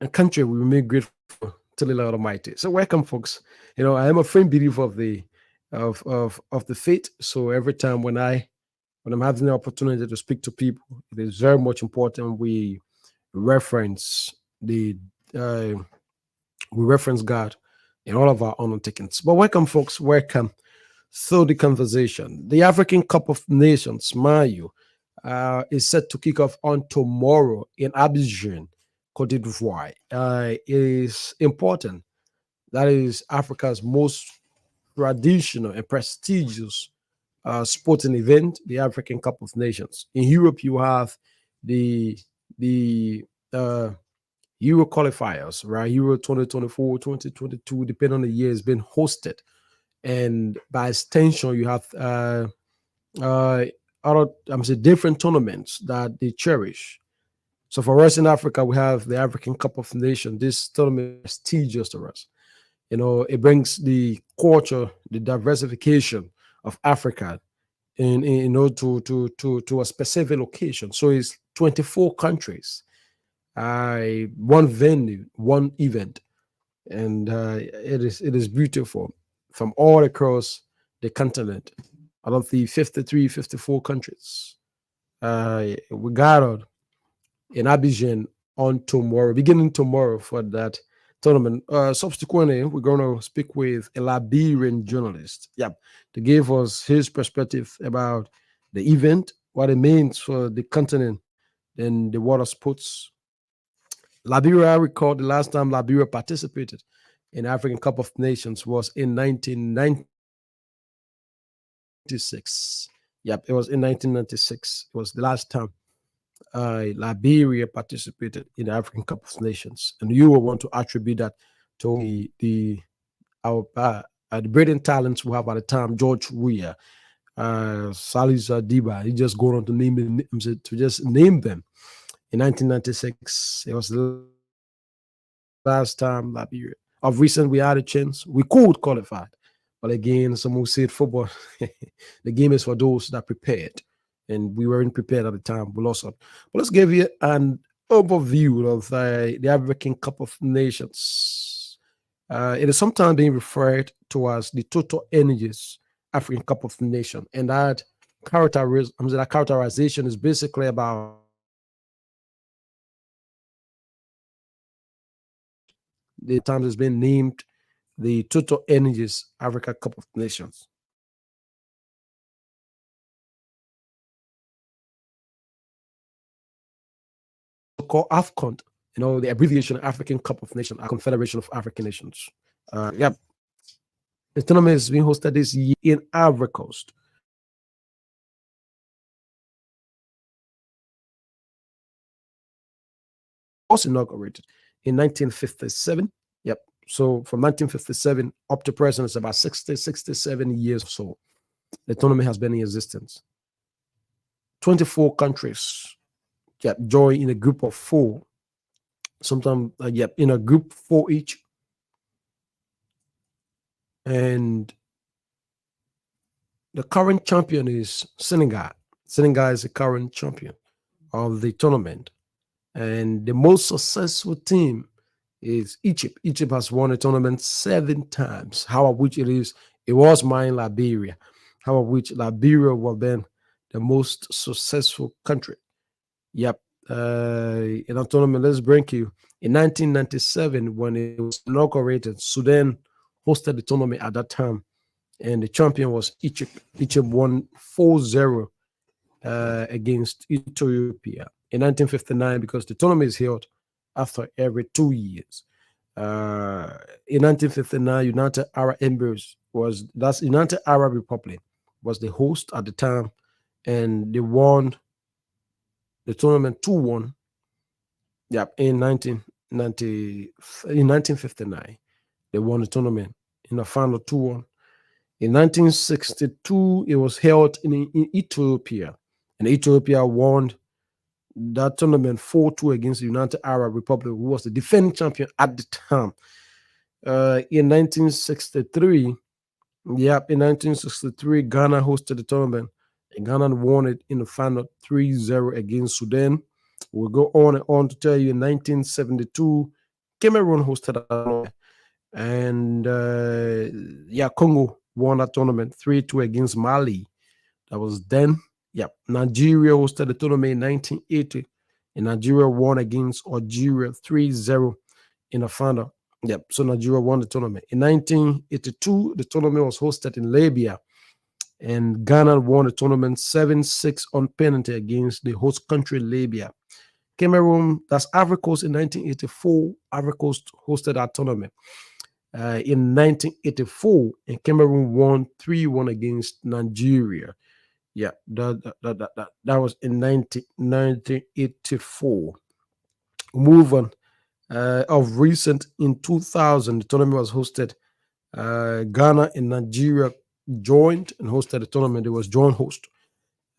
and country we remain grateful to the Lord Almighty. So welcome, folks. I am a firm believer of the faith. So every time when I'm having the opportunity to speak to people, it is very much important reference the uh, we reference God in all of our undertakings. But welcome, folks. Welcome to the conversation. The African Cup of Nations, Mayu, is set to kick off on tomorrow in Abidjan, Cote d'Ivoire. Is important. That is Africa's most traditional and prestigious sporting event, the African Cup of Nations. In Europe, you have the the uh, Euro qualifiers, right? Euro 2024, 2022, depending on the year, has been hosted. And by extension, you have uh, other, I'm saying, different tournaments that they cherish. So for us in Africa, we have the African Cup of Nations. This tournament is prestigious to us. It brings the culture, the diversification of Africa to a specific location. So it's 24 countries, one venue, one event, and it is beautiful from all across the continent. Out of the 53, 54 countries, we gathered in Abidjan on tomorrow, beginning tomorrow for that tournament. Subsequently, we're going to speak with a Liberian journalist, to give us his perspective about the event, what it means for the continent and the water sports. Liberia, I recall the last time Liberia participated in African Cup of Nations was in 1996. Yep, it was in 1996. It was the last time Liberia participated in the African Cup of Nations, and you will want to attribute that to the brilliant talents we have at the time, George Weah, Salisa Diba. He just go on to to just name them. In 1996, it was the last time Liberia. Of recent, we had a chance. We could qualify, but again, some who said football, the game is for those that prepared, and we weren't prepared at the time. We lost out. But let's give you an overview of the African Cup of Nations. It is sometimes being referred to as the Total Energies African Cup of Nations, and that characterization is basically about the times it's been named the Total Energies Africa Cup of Nations. Called AFCON, the abbreviation African Cup of Nations, Confederation of African Nations. Yep. The tournament is being hosted this year in Ivory Coast. Was inaugurated in 1957. Yep. So from 1957 up to present, it's about 60, 67 years or so. The tournament has been in existence. 24 countries join in a group of four. Sometimes, in a group four each. And the current champion is Senegal. Senegal is the current champion of the tournament. And the most successful team is Egypt. Egypt has won the tournament 7 times. How of which it was mine Liberia. How of which Liberia was then the most successful country. Yep. In a tournament, let's bring you in 1997 when it was inaugurated. Sudan hosted the tournament at that time, and the champion was Egypt. Egypt won 4-0 against Ethiopia in 1959 because the tournament is held after every 2 years. In 1959, United Arab Emirates that's United Arab Republic was the host at the time, and they won the tournament 2-1. Yep, in 1959, they won the tournament in the final 2-1. In 1962, it was held in Ethiopia, and Ethiopia won that tournament 4-2 against the United Arab Republic, who was the defending champion at the time. In 1963, Ghana hosted the tournament, and Ghana won it in the final 3-0 against Sudan. We'll go on and on to tell you in 1972, Cameroon hosted a tournament, and yeah, Congo won that tournament 3-2 against Mali. That was then. Yeah, Nigeria hosted the tournament in 1980, and Nigeria won against Algeria 3-0 in the final. Yep, so Nigeria won the tournament. In 1982, the tournament was hosted in Libya, and Ghana won the tournament 7-6 on penalty against the host country, Libya. Cameroon, that's Ivory Coast in 1984. Ivory Coast hosted that tournament in 1984, and Cameroon won 3-1 against Nigeria. Yeah, that was in 1984. Move on. Of recent, in 2000, the tournament was hosted. Ghana and Nigeria joined and hosted the tournament. It was joint host.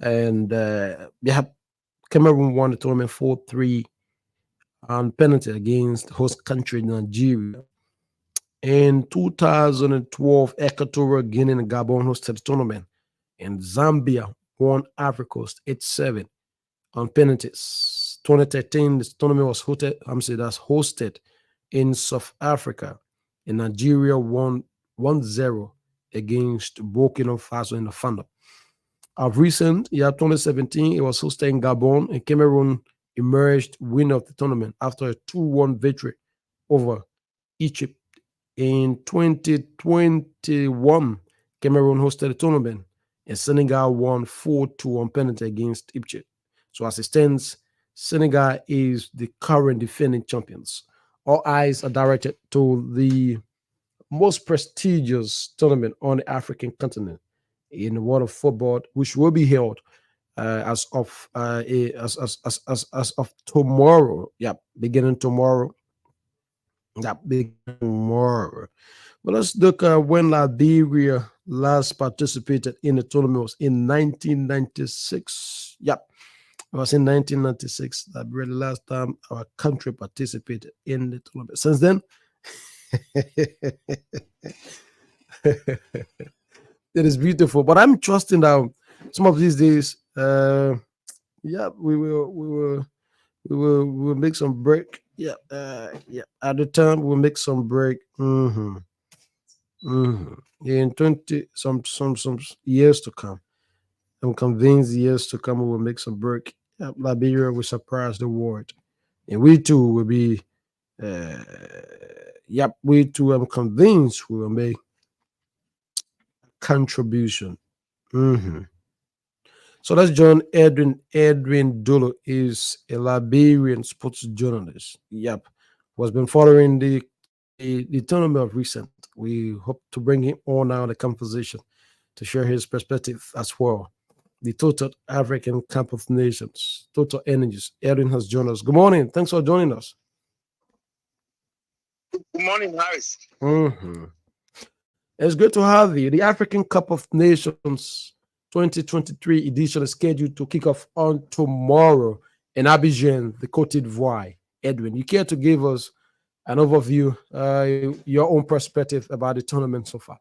And yeah, Cameroon won the tournament 4-3 on penalty against host country Nigeria. In 2012, Equatorial Guinea and Gabon hosted the tournament, and Zambia won Ivory Coast 8-7 on penalties. 2013, this tournament was hosted in South Africa, and Nigeria won 1-0 against Burkina Faso in the final. Of recent, 2017, it was hosted in Gabon, and Cameroon emerged winner of the tournament after a 2-1 victory over Egypt. In 2021, Cameroon hosted the tournament, and Senegal won 4-2 on penalty against Egypt. So as it stands, Senegal is the current defending champions. All eyes are directed to the most prestigious tournament on the African continent in the world of football, which will be held as of tomorrow. Yeah, beginning tomorrow. Yeah, beginning tomorrow. But let's look at when Liberia last participated in the tournament was in 1996. Yep, it was in 1996. Liberia, the last time our country participated in the tournament. Since then, it is beautiful. But I'm trusting that some of these days, yeah, we will make some break. Yeah, yeah. At the time, we'll make some break. In 20 some years to come, I'm convinced years to come we will make some break. Yeah, Liberia will surprise the world, and we too will be. Uh, yep, we too. I'm convinced we will make contribution. Mhm. So let's join Edwin. Edwin Dolo is a Liberian sports journalist. Yep, who has been following the tournament of recent. We hope to bring him on now the conversation to share his perspective as well. The Total African Cup of Nations, Total Energies. Edwin has joined us. Good morning. Thanks for joining us. Good morning, Harris. Mhm. It's good to have you. The African Cup of Nations 2023 edition is scheduled to kick off on tomorrow in Abidjan, the Cote d'Ivoire. Edwin, you care to give us an overview, your own perspective about the tournament so far?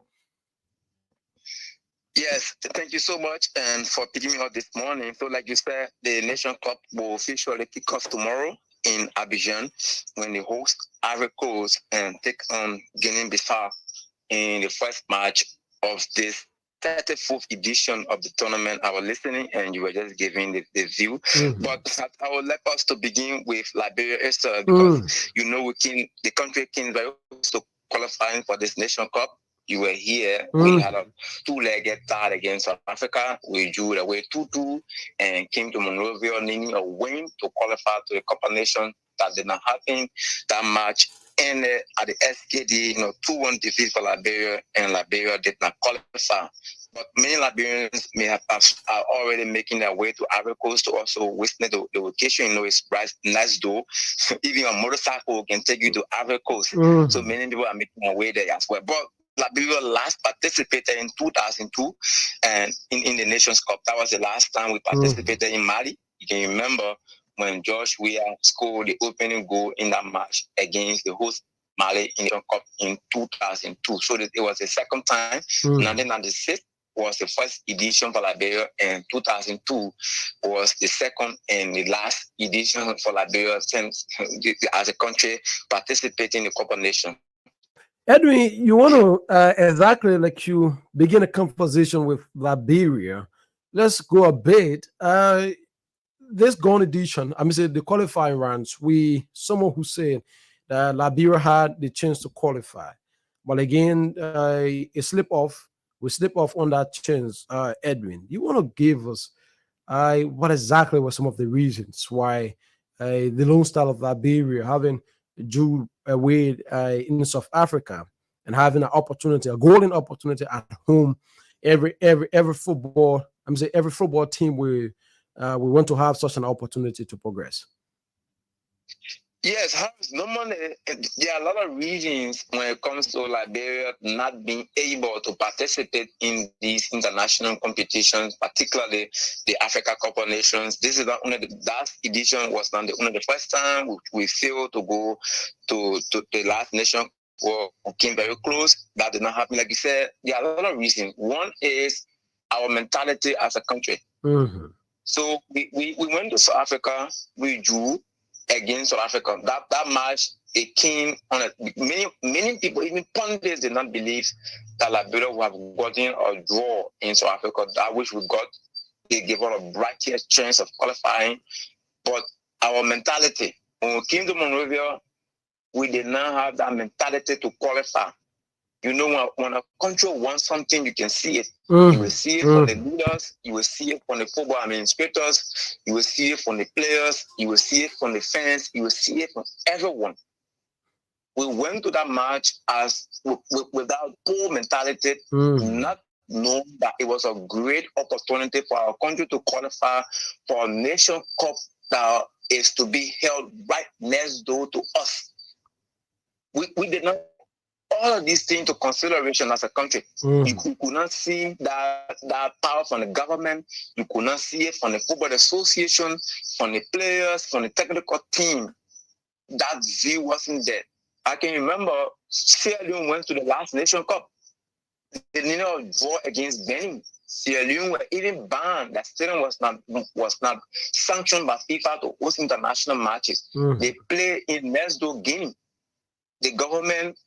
Yes, thank you so much and for picking me up this morning. So, like you said, the Nation Cup will officially kick off tomorrow in Abidjan when they host Ivory Coast and take on Guinea-Bissau in the first match of this 34th edition of the tournament. I was listening and you were just giving the view. But I would like us to begin with Liberia because the country came very close to qualifying for this Nation Cup. You were here. We had a two-legged tie against South Africa. We drew it away 2-2 and came to Monrovia needing a win to qualify to the Cup of Nations. That did not happen. That match ended at the SKD, 2-1 defeat for Liberia, and Liberia did not qualify. But many Liberians are already making their way to Ivory Coast to also witness the location. It's nice though. Even a motorcycle can take you to Ivory Coast. So many people are making their way there as well. But Liberia last participated in 2002 and in the Nations Cup. That was the last time we participated in Mali. You can remember when Josh Weah scored the opening goal in that match against the host Mali in the Cup in 2002. So it was the second time. 1996, was the first edition for Liberia, and 2002 was the second and the last edition for Liberia since as a country participating in the Cup of Nations. Edwin, you want to exactly like you begin a conversation with Liberia. Let's go a bit. This gone edition, I mean, say the qualifying rounds, someone who said that Liberia had the chance to qualify, but again, a slip off. We slip off on that chance. Edwin, you want to give us what exactly were some of the reasons why the Lone Star of Liberia having drew away in South Africa and having an opportunity, a golden opportunity at home. Every football, I'm saying every football team we want to have such an opportunity to progress. Yes, normally there are a lot of reasons when it comes to Liberia not being able to participate in these international competitions, particularly the Africa Cup of Nations. This is not only the last edition was not only the first time we failed to go to the last nation. We came very close. That did not happen. Like you said, there are a lot of reasons. One is our mentality as a country. Mm-hmm. So we went to South Africa, we drew against South Africa. That match, it came on many people, even pundits, did not believe that Liberia would have gotten a draw in South Africa. That which we got, they gave us a brightest chance of qualifying. But our mentality, when we came to Monrovia, we did not have that mentality to qualify. You know, when a country wants something, you can see it. You will see it from the leaders. You will see it from the football administrators. You will see it from the players. You will see it from the fans. You will see it from everyone. We went to that match as with that poor mentality, not knowing that it was a great opportunity for our country to qualify for a Nation Cup that is to be held right next door to us. We did not all of these things to consideration as a country. You could not see that power from the government. You could not see it from the football association, from the players, from the technical team. That view wasn't there. I can remember Sierra Leone went to the last Nation Cup. They did not draw against Benin. Sierra Leone were even banned. That stadium was not sanctioned by FIFA to host international matches. They play in next door Guinea. The government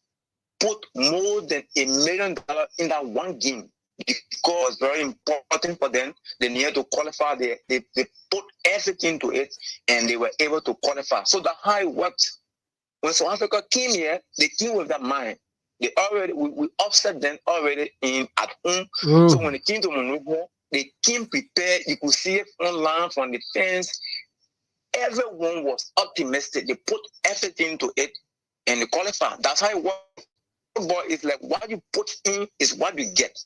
put more than $1 million in that one game because it was very important for them. They needed to qualify. They put everything to it, and they were able to qualify. So that's how it worked. When South Africa came here, they came with that mind. They already we upset them already at home. So when they came to Monrovia, they came prepared. You could see it online from the fans. Everyone was optimistic. They put everything to it, and they qualified. That's how it worked. Football is like what you put in is what you get.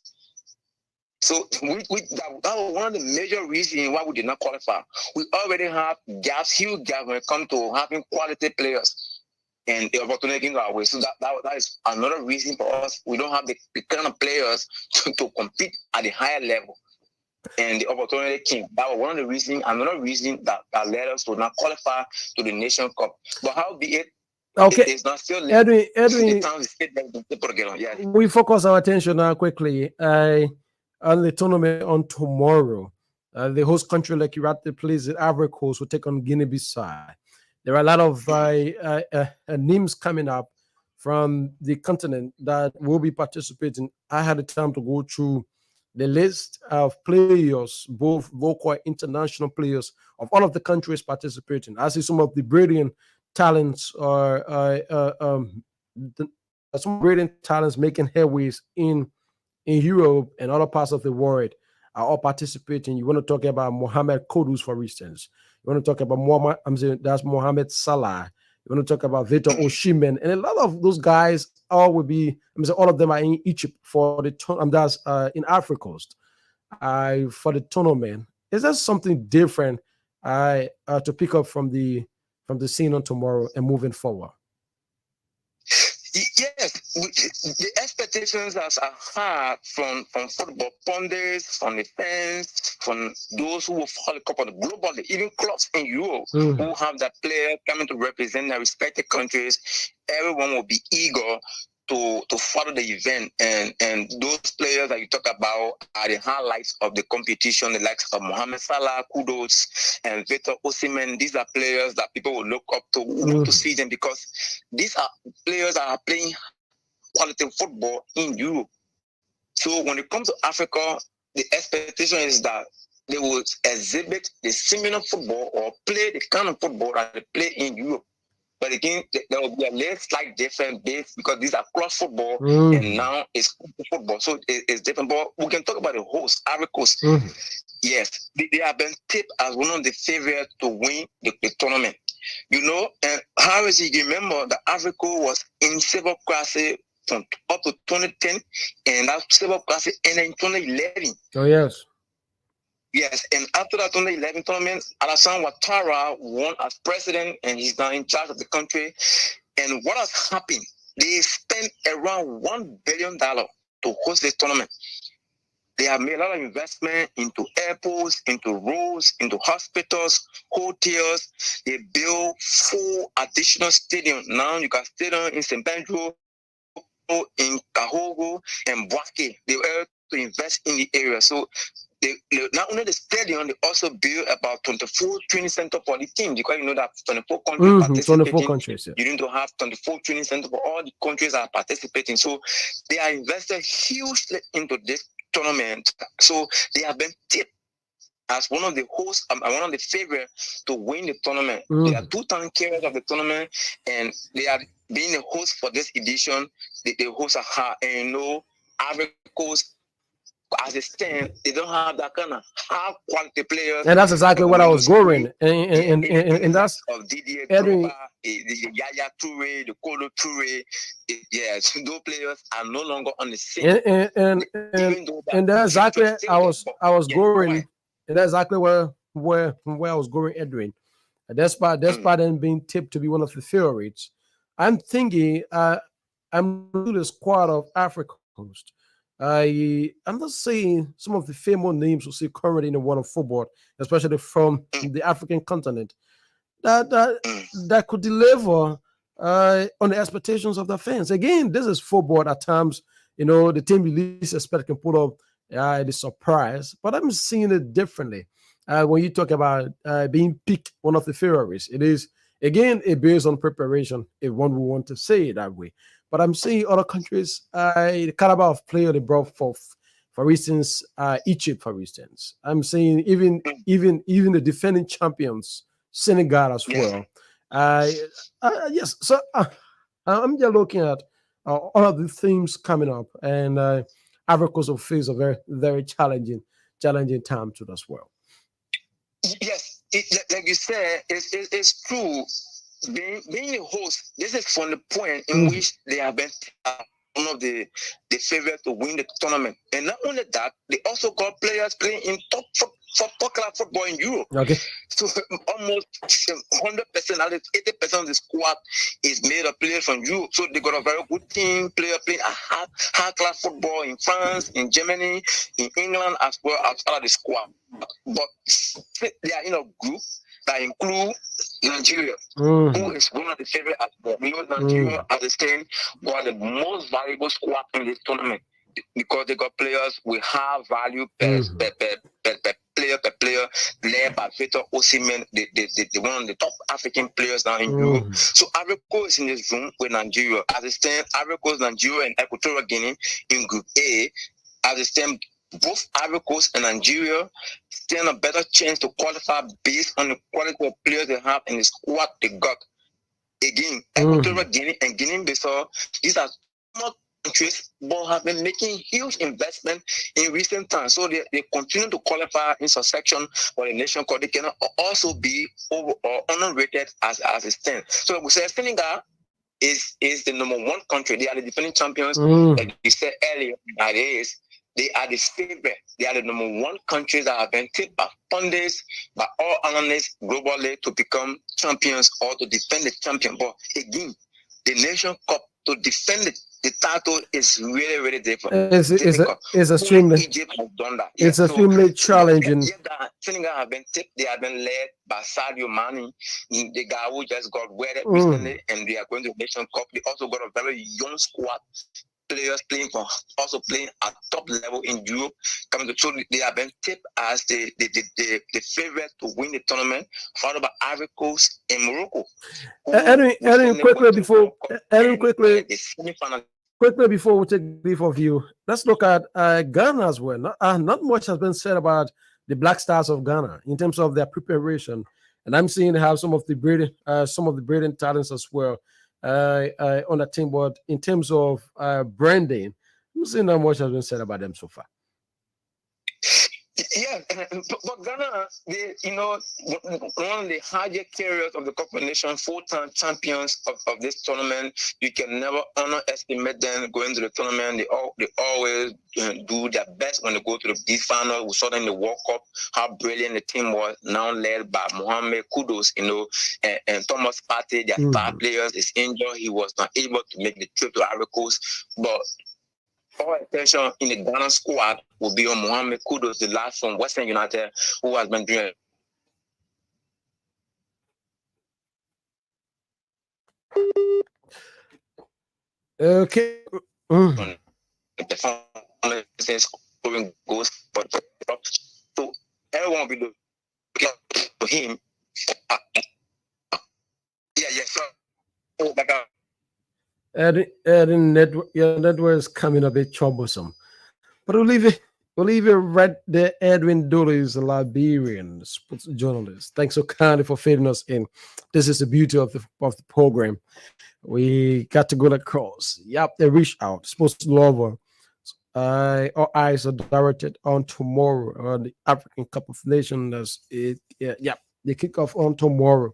So that was one of the major reasons why we did not qualify. We already have huge gaps when it comes to having quality players, and the opportunity came our way. So that is another reason for us. We don't have the kind of players to compete at the higher level, and the opportunity came. That was one of the reasons. Another reason that led us to not qualify to the Nation Cup. But how be it? Okay, it's not still Edwin, yeah. We focus our attention now quickly on the tournament on tomorrow. The host country, like you rightly plays at Ivory Coast, will take on Guinea-Bissau. There are a lot of names coming up from the continent that will be participating. I had the time to go through the list of players, both local and international players of all of the countries participating. I see some of the brilliant talents some brilliant talents making headways in Europe and other parts of the world are all participating. You want to talk about Mohamed Kudus, for instance. You want to talk about that's Mohamed Salah. You want to talk about Victor Osimhen, and a lot of those guys all will be. All of them are in Egypt for the that's in Africa Coast for the tournament. Is there something different to pick up from the scene on tomorrow and moving forward? Yes, the expectations are high from football pundits, from the fans, from those who will follow the cup of the globally, even clubs in Europe who have that player coming to represent their respective countries. Everyone will be eager to follow the event, and those players that you talk about are the highlights of the competition, the likes of Mohamed Salah, Kudos, and Victor Osimhen. These are players that people will look up to, want to see them, because these are players that are playing quality football in Europe. So when it comes to Africa, the expectation is that they will exhibit the similar football or play the kind of football that they play in Europe. But again, there will be a little slight difference base, because these are cross football and now it's football. So it's different. But we can talk about the host, Ivory Coast. Yes, they have been tipped as one of the favorites to win the tournament. You know, and how is you remember that Ivory Coast was in silver classic from up to 2010, and that silver classic ended in 2011. Oh, yes. Yes, and after that 2011 tournament, Alassane Ouattara won as president, and he's now in charge of the country. And what has happened? They spent around $1 billion to host this tournament. They have made a lot of investment into airports, into roads, into hospitals, hotels. They built 4 additional stadiums. Now you got stadium in St. Pedro, in Kahogo, and Bouaké. They were able to invest in the area. So they not only the stadium, they also built about 24 training centers for the team, because you know that 24 countries participating. 24 countries, yeah. You need to have 24 training centers for all the countries that are participating. So they are invested hugely into this tournament. So they have been tipped as one of the hosts, one of the favorites to win the tournament. They are 2-time carriers of the tournament, and they are being a host for this edition. The hosts are hard, and you know, Ivory Coast, as it stands, they don't have that kind of high quality players. And that's exactly what I was going. And that's of Didier Drogba, the Yaya Toure, the Kolo Toure. Yes, those players are no longer on the scene. And that's exactly I was going. And that's exactly where I was going, Edwin. Despite them being tipped to be one of the favorites, I'm thinking I'm to the squad of Africa Coast. I'm not saying some of the famous names we see currently in the world of football, especially from the African continent, that could deliver on the expectations of the fans. Again, this is football at times. You know, the team you least expect can put up the surprise, but I'm seeing it differently. When you talk about being picked one of the favorites, it is again it based on preparation, if one would want to say it that way. But I'm seeing other countries, the caliber of player they brought forth. For instance, Egypt, for instance. I'm seeing even the defending champions, Senegal as well. Yes, so I'm just looking at all of the themes coming up, and Ivory Coast will face a very, very challenging time to as well. Yes, like you said, it's true. Being a host, this is from the point in which they have been one of the favorites to win the tournament. And not only that, they also got players playing in top class football in Europe. Okay. So almost 100%, at least 80% of the squad is made of players from Europe. So they got a very good team, player playing a high class football in France, in Germany, in England, as well as outside of the squad. But they are in a group that include Nigeria, who is one of the favorite as well. We know Nigeria as a stand were the most valuable squad in this tournament, because they got players with high value per player, led by Victor Osimhen, the one of the top African players now in Europe. So Ivory Coast is in this room with Nigeria. As it stands, Ivory Coast, Nigeria, and Equatorial Guinea in Group A. As it stands, both Ivory Coast and Nigeria stand a better chance to qualify based on the quality of players they have in the squad they got. Again, Equatorial Guinea and Guinea-Bissau, these are not countries, but have been making huge investment in recent times. So they continue to qualify in succession for the nation cup. They cannot also be over or underrated as it stands. So we say Senegal is the number 1 country. They are the defending champions. Like you said earlier, that is. They are the favorite. They are the number 1 countries that have been tipped by pundits, by all analysts globally to become champions or to defend the champion. But again, the Nation Cup, to defend the title is really, really difficult. It's extremely Egypt has done that. It's extremely challenging. Senegal have been tipped. They have been led by Sadio Mane, the guy who just got wedded recently, and they are going to the Nation Cup. They also got a very young squad. Players also playing at top level in Europe. Coming to show they have been tipped as the favorite to win the tournament, followed by Ivory Coast and Morocco. Quickly before we take brief of you, let's look at Ghana as well. Not much has been said about the Black Stars of Ghana in terms of their preparation, and I'm seeing they have some of the brilliant talents as well on the team. But in terms of branding, I'm seeing not much has been said about them so far. Yeah, but Ghana, one of the highest carriers of the Cup of Nations, 4-time champions of this tournament. You can never underestimate them going to the tournament. They always do their best when they go to the big final. We saw them in the World Cup, how brilliant the team was, now led by Mohamed Kudus, and Thomas Partey, their star players, is injured. He was not able to make the trip to Ivory Coast, but all attention in the Ghana squad will be on Mohamed Kudus, the lad from Western United, who has been doing okay. Scoring goals, so everyone will be looking for him. Your network is coming a bit troublesome, but we'll leave it right there. Edwin Dooley is a Liberian sports journalist. Thanks so kindly for fading us in. This is the beauty of the program. We got to go across. Yep, they reach out. Sports lover. Our eyes are directed on tomorrow on the African Cup of Nations. They kick off on tomorrow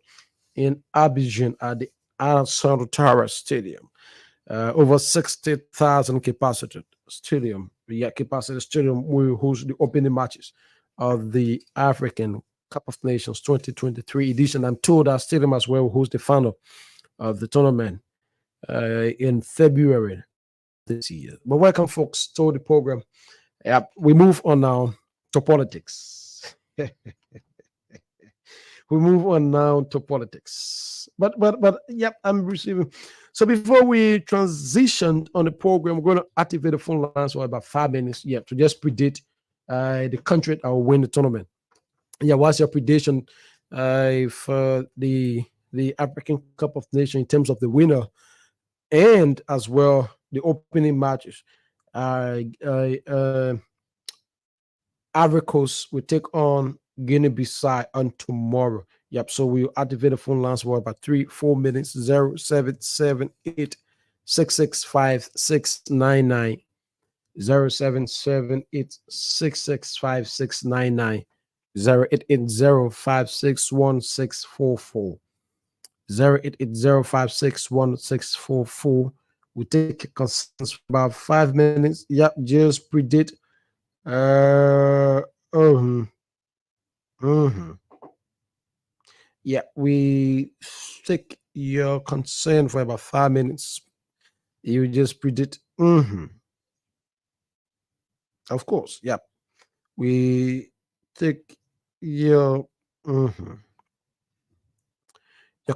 in Abidjan at the Alassane Ouattara Stadium. Over 60,000 capacity stadium. Capacity stadium will host the opening matches of the African Cup of Nations 2023 edition. I'm told that stadium as well will host the final of the tournament in February this year. But welcome, folks, to the program. We move on now to politics. We move on now to politics. But I'm receiving. So before we transition on the program, we're going to activate the phone lines for about 5 minutes. To just predict the country that will win the tournament. What's your prediction for the African Cup of Nations in terms of the winner and as well the opening matches? Ivory Coast will take on Guinea-Bissau on tomorrow. So we'll activate the phone lines for about 3-4 minutes. 0778 665 699 0778 665 699 0880 561 644 0880 561 644. We take concerns for about 5 minutes. Just predict. We take your concern for about 5 minutes. You just predict. Of course, we take your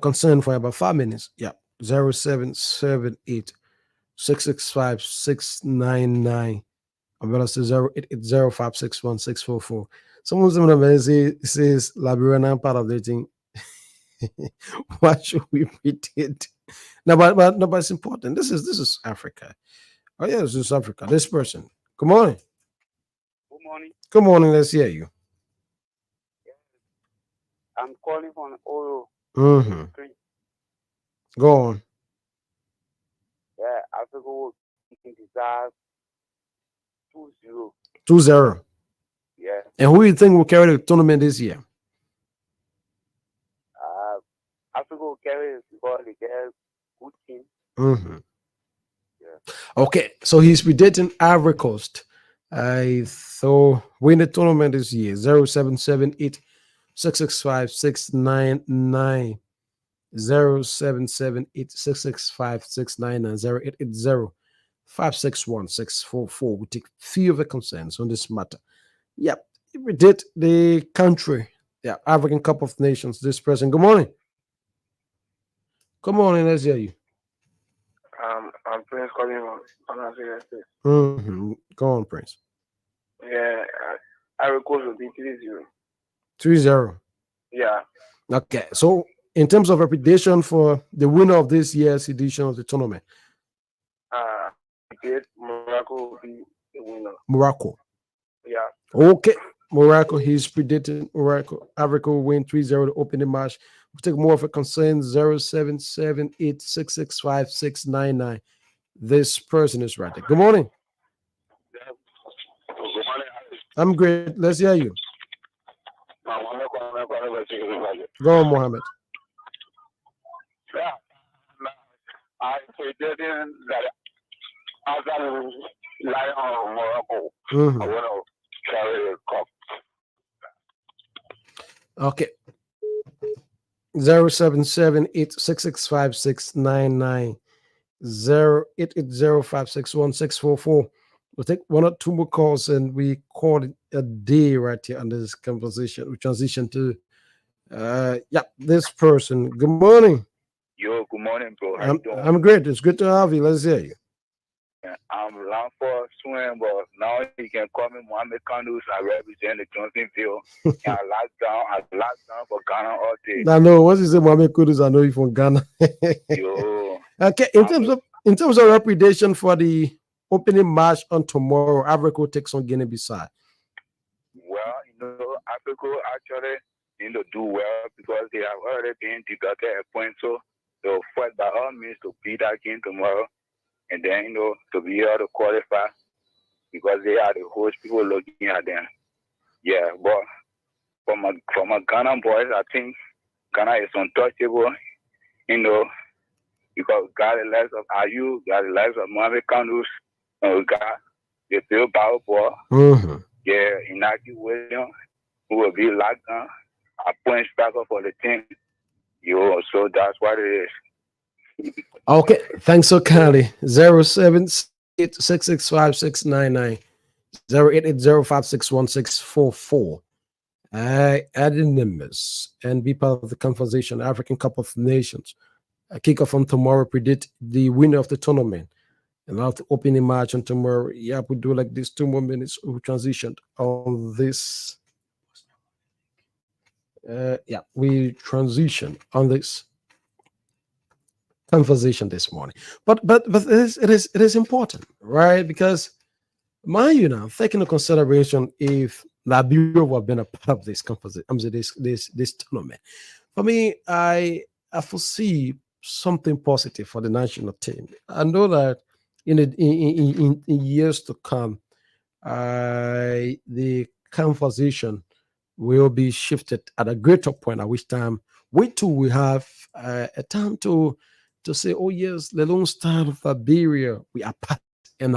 concern for about 5 minutes. 0778 665 699. I'm going to say 0880 561 644. Someone says Liberian, I'm part of the thing. What should we predict? No, but it's important. This is Africa. Oh yeah, this is Africa. This person. Good morning. Good morning. Good morning. Let's hear you. I'm calling from Oro. Go on. Africa will deserve 2-0. 2-0. Yeah. And who do you think will carry the tournament this year? Africa will carry it because they get a good team. Okay, so he's predicting Ivory Coast. So win the tournament this year. 0778 665 699 0778 665 699 0880 561-644. We take few of the concerns on this matter. Yep, we did the country, yeah, African Cup of Nations. This person. Good morning. Good morning. Let's hear you. I'm Prince calling on Nigeria State. Go on, Prince. Yeah, I record will be 3-0. 3-0. Yeah. Okay, so in terms of reputation for the winner of this year's edition of the tournament, Morocco will be the winner. Morocco. Yeah. Okay, Morocco. He's predicting Morocco. Africa will win 3-0 the opening match. We'll take more of a concern 0778665699. This person is right there. Good morning. Good morning. I'm great. Let's hear you. Go on, Mohammed. Yeah. I predicting that after lie on Morocco, I want to carry the cup. Okay. 0778665699. 0880561644. We'll take one or two more calls and we call it a day right here on this conversation. We transition to this person. Good morning. Yo, good morning, bro. How you doing? I'm great. It's good to have you. Let's hear you. I'm long for swim, but now you can call me Mohammed Kandus. I represent the Johnsonville. I locked down for Ghana all day. I know. Once you say Mohammed Kudus, I know you from Ghana. Yo. Okay. In terms of reputation for the opening match on tomorrow, Africa takes on Guinea-Bissau. Well, Africa actually need to do well because they have already been deducted a point, so they'll fight by all means to beat that game tomorrow. And then, to be able to qualify because they are the host people looking at them. Yeah, but from a Ghana boys, I think Ghana is untouchable, because got the likes of Ayu, got the likes of Mohamed Kandus, and we got the Bill Bauer, yeah, Inaki Williams, who will be locked down, a point backer for the team. So that's what it is. Okay, thanks so kindly. 0768665699. 0880561644. Add in numbers and be part of the conversation. African Cup of Nations. A kickoff on tomorrow. Predict the winner of the tournament. And after opening match on tomorrow, we do like this 2 more minutes. We transitioned on this. We transition on this conversation this morning, but it is important, right? Because mind you, now taking into consideration if Liberia would have been a part of this conversation, this tournament, for me, I foresee something positive for the national team. I know that in years to come, the conversation will be shifted at a greater point, at which time we too will have a time to say, oh yes, the Lone Star of Liberia, we are part, and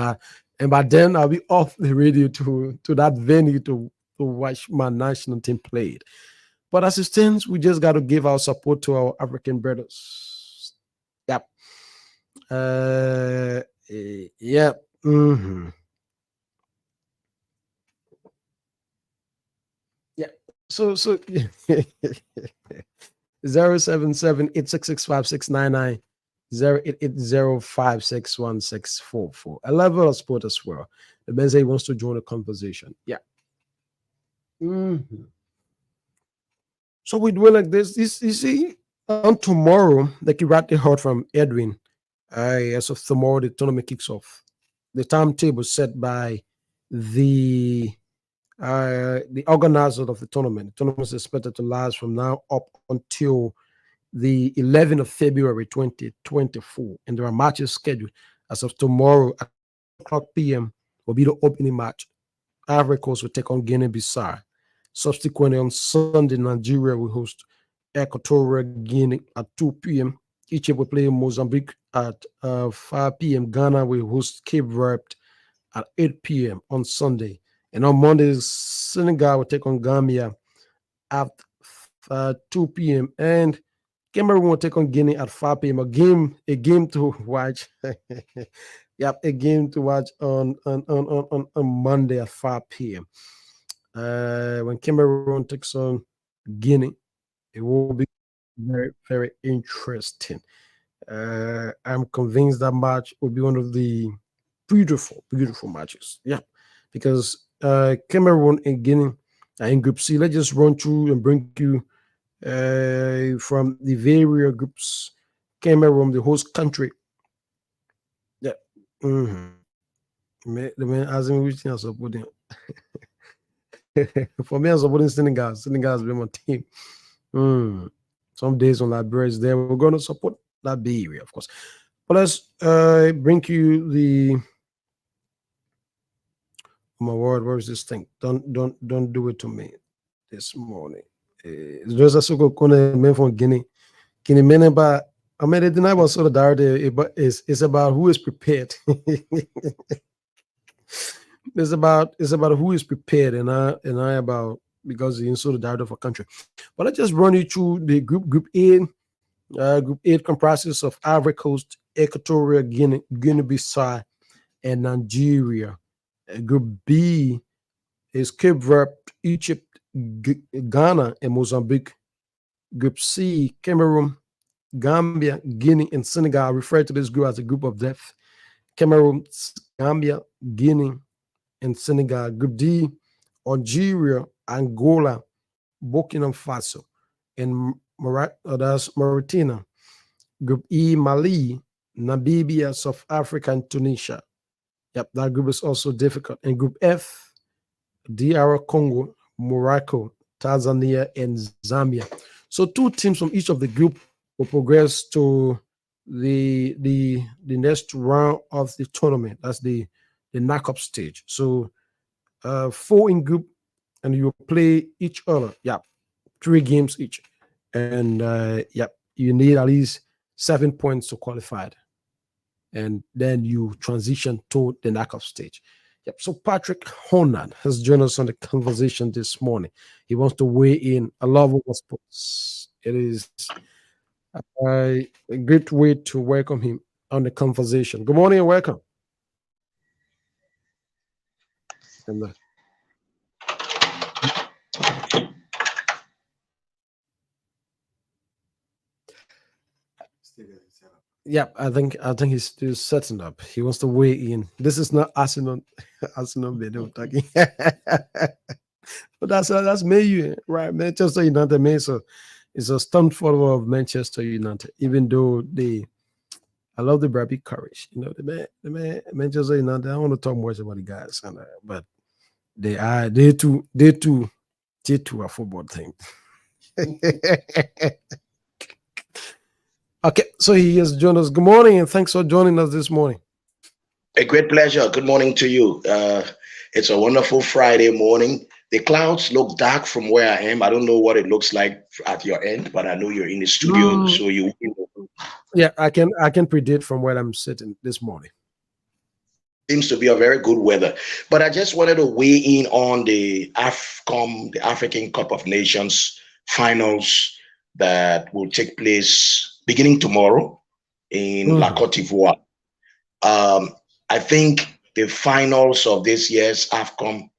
by then I'll be off the radio to that venue to watch my national team played. But as it stands, we just got to give our support to our African brothers. Yep. Yep. Yeah. So 077-866-5699. 0880561644. A level of sport as well. The Benze wants to join the conversation. Yeah. So we do it like this. You see, on tomorrow, like you rightly heard from Edwin, as of tomorrow, the tournament kicks off. The timetable set by the organizer of the tournament. The tournament is expected to last from now up until the 11th of February 2024, and there are matches scheduled as of tomorrow at 2:00 p.m. will be the opening match. Ivory Coast will take on Guinea-Bissau. Subsequently, on Sunday, Nigeria will host Equatorial Guinea at 2 p.m. Egypt will play Mozambique at 5 p.m. Ghana will host Cape Verde at 8 p.m. on Sunday. And on Monday, Senegal will take on Gambia at 2 p.m. And Cameroon will take on Guinea at 5 p.m. A game to watch. Yep, a game to watch on Monday at 5 p.m. When Cameroon takes on Guinea, it will be very, very interesting. I'm convinced that match will be one of the beautiful, beautiful matches. Yeah, because Cameroon and Guinea are in Group C. Let's just run through and bring you from the various groups. Cameroon, the host country. Yeah. The man asking me which thing I support him. For me, I'm supporting Senegal. Senegal has been my team. Some days on Liberia is there. We're going to support Liberia, of course. But let's bring you the. Oh my word, where is this thing? Don't do it to me this morning. It's just a so called man from Guinea. Guinea men about. I mean, the deny was sort of dirty, but it's about who is prepared. It's about who is prepared, and I about because the sort of director of a country. But I just run you through the group A. Group A comprises of Ivory Coast, Equatorial Guinea, Guinea-Bissau, and Nigeria. Group B is Cape Verde, Egypt, Ghana, and Mozambique. Group C, Cameroon, Gambia, Guinea, and Senegal. I refer to this group as a group of death. Cameroon, Gambia, Guinea, and Senegal. Group D, Algeria, Angola, Burkina Faso, and that's Mauritania. Group E, Mali, Namibia, South Africa, and Tunisia. Yep, that group is also difficult. And Group F, DR Congo, Morocco, Tanzania, and Zambia. So 2 teams from each of the group will progress to the next round of the tournament. That's the knockout stage. So 4 in group, and you play each other. Yeah, 3 games each, and you need at least 7 points to qualify, and then you transition to the knockout stage. Yep. So Patrick Honan has joined us on the conversation this morning. He wants to weigh in. I love over sports. It is a great way to welcome him on the conversation. Good morning and welcome. And yeah, I think he's still setting up. He wants to weigh in. This is not Arsenal video talking. But that's Man, right? Manchester United, man. So it's a stunt follower of Manchester United. Even though I love the Bradley courage. You know, the man, Manchester United. I don't want to talk much about the guys, but they too a football thing. Okay, so he has joined us. Good morning, and thanks for joining us this morning. A great pleasure. Good morning to you. It's a wonderful Friday morning. The clouds look dark from where I am. I don't know what it looks like at your end, but I know you're in the studio, so you. Yeah, I can predict from where I'm sitting this morning. Seems to be a very good weather, but I just wanted to weigh in on the AFCON, the African Cup of Nations finals that will take place beginning tomorrow in La Cote d'Ivoire. I think the finals of this year's AFCON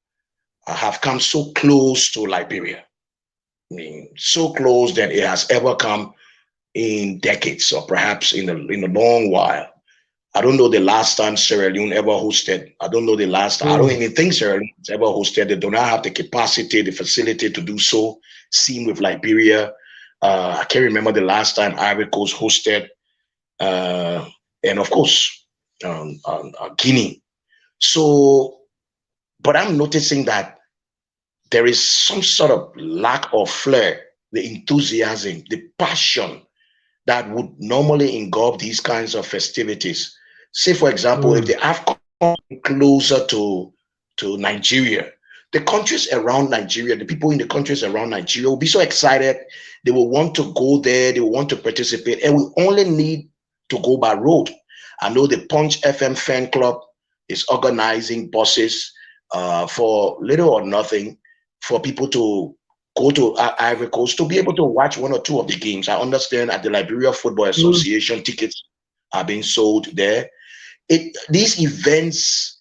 have come so close to Liberia. I mean, so close that it has ever come in decades, or perhaps in a long while. I don't know the last time Sierra Leone ever hosted. I don't know the last time. I don't even think Sierra Leone has ever hosted. They do not have the capacity, the facility to do so. Same with Liberia. I can't remember the last time Ivory Coast hosted, and of course, Guinea. So, but I'm noticing that there is some sort of lack of flair, the enthusiasm, the passion that would normally engulf these kinds of festivities. Say, for example, if the AFCON closer to Nigeria, the countries around Nigeria, the people in the countries around Nigeria will be so excited. They will want to go there. They will want to participate. And we only need to go by road. I know the Punch FM fan club is organizing buses for little or nothing for people to go to Ivory Coast to be able to watch one or two of the games. I understand at the Liberia Football Association, tickets are being sold there. These events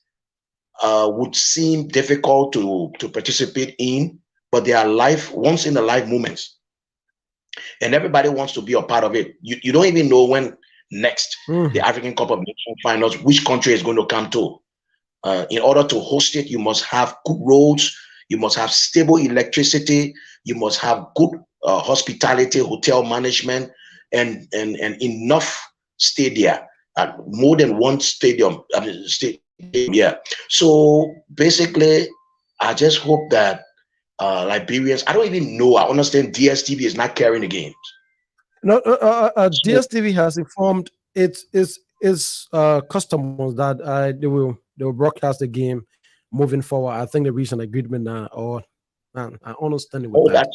would seem difficult to participate in, but they are once in a life moments, and everybody wants to be a part of it. You don't even know when next the African Cup of Nations finals, which country is going to come to. In order to host it, you must have good roads, you must have stable electricity, you must have good hospitality, hotel management, and enough stadia, more than one stadium. Yeah. So basically, I just hope that Liberians, I don't even know, I understand DSTV is not carrying the games. No, DSTV has informed its customers that they will broadcast the game moving forward. I think they reached an agreement now, or I understand it with that.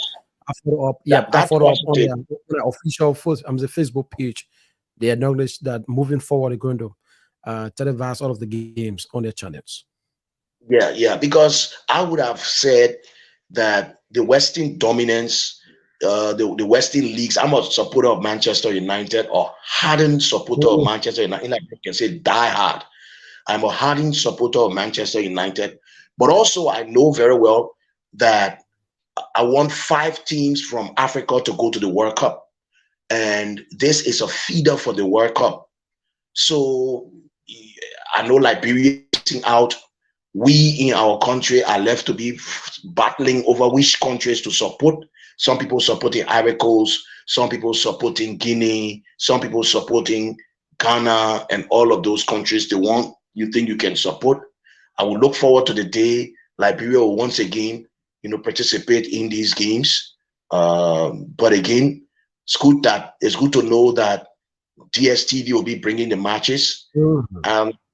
I follow up, I follow up on their official the Facebook page. They acknowledge that moving forward, they're going to televise all of the games on their channels. Yeah, because I would have said that the Western dominance, the Western leagues. I'm a supporter of Manchester United, or hardened supporter of Manchester United. Like you can say, die hard. I'm a hardened supporter of Manchester United, but also I know very well that I want 5 teams from Africa to go to the World Cup, and this is a feeder for the World Cup. So I know Liberia is out. We in our country are left to be battling over which countries to support. Some people supporting Ivory Coast, some people supporting Guinea, some people supporting Ghana, and all of those countries. The one you think you can support. I will look forward to the day Liberia will once again, participate in these games. But again, it's good to know that DSTV will be bringing the matches. Who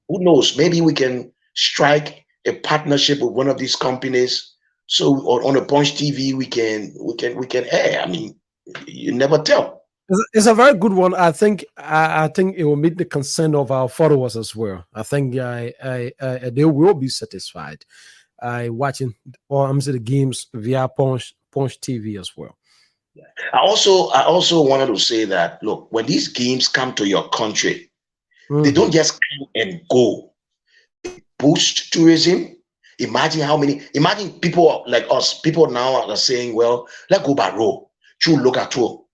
knows? Maybe we can strike a partnership with one of these companies. So on a Punch TV, we can air. I mean, you never tell. It's a very good one. I think it will meet the consent of our followers as well. I think they will be satisfied watching the games via Punch TV as well. I also wanted to say that, look, when these games come to your country, they don't just come and go. They boost tourism. Imagine people like us, people now are saying, well, let's go by road through local tour.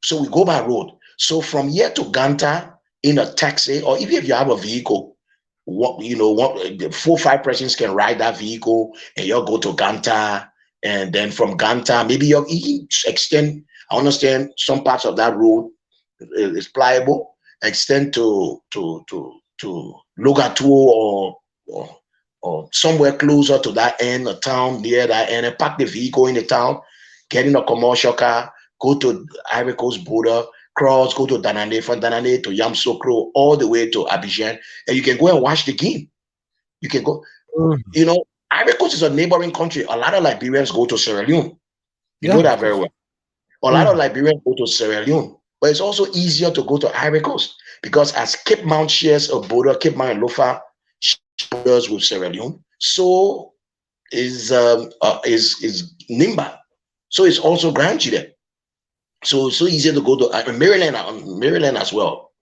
So we go by road. So from here to Ganta in a taxi, or even if you have a vehicle, 4 or 5 persons can ride that vehicle, and you'll go to Ganta. And then from Ganta, maybe you can extend. I understand some parts of that road is pliable. Extend to Logatu or somewhere closer to that end, a town near that end, and park the vehicle in the town, get in a commercial car, go to Ivory Coast border, cross, go to Danane, from Danane to Yamoussoukro, all the way to Abidjan, and you can go and watch the game. You can go, Ivory Coast is a neighboring country. A lot of Liberians go to Sierra Leone. You know that very well. A lot of Liberians go to Sierra Leone, but it's also easier to go to Ivory Coast because as Cape Mount shares a border, Cape Mount and Lofa borders with Sierra Leone, so is Nimba. So it's also Granchi there. So it's so easy to go to Maryland as well.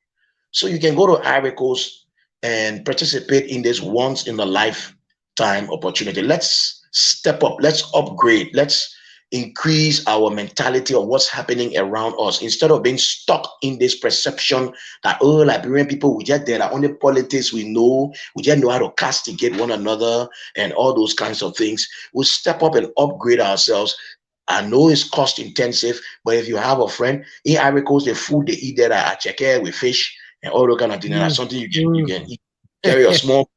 So you can go to Ivory Coast and participate in this once in a lifetime opportunity. Let's step up, let's upgrade, let's increase our mentality of what's happening around us instead of being stuck in this perception that, Liberian people, we just there are only politics we know, we just know how to castigate one another and all those kinds of things. We'll step up and upgrade ourselves. I know it's cost intensive, but if you have a friend in Ivory Coast, the food they eat there are checker with fish and all those kind of things, that's something you can eat. Carry a small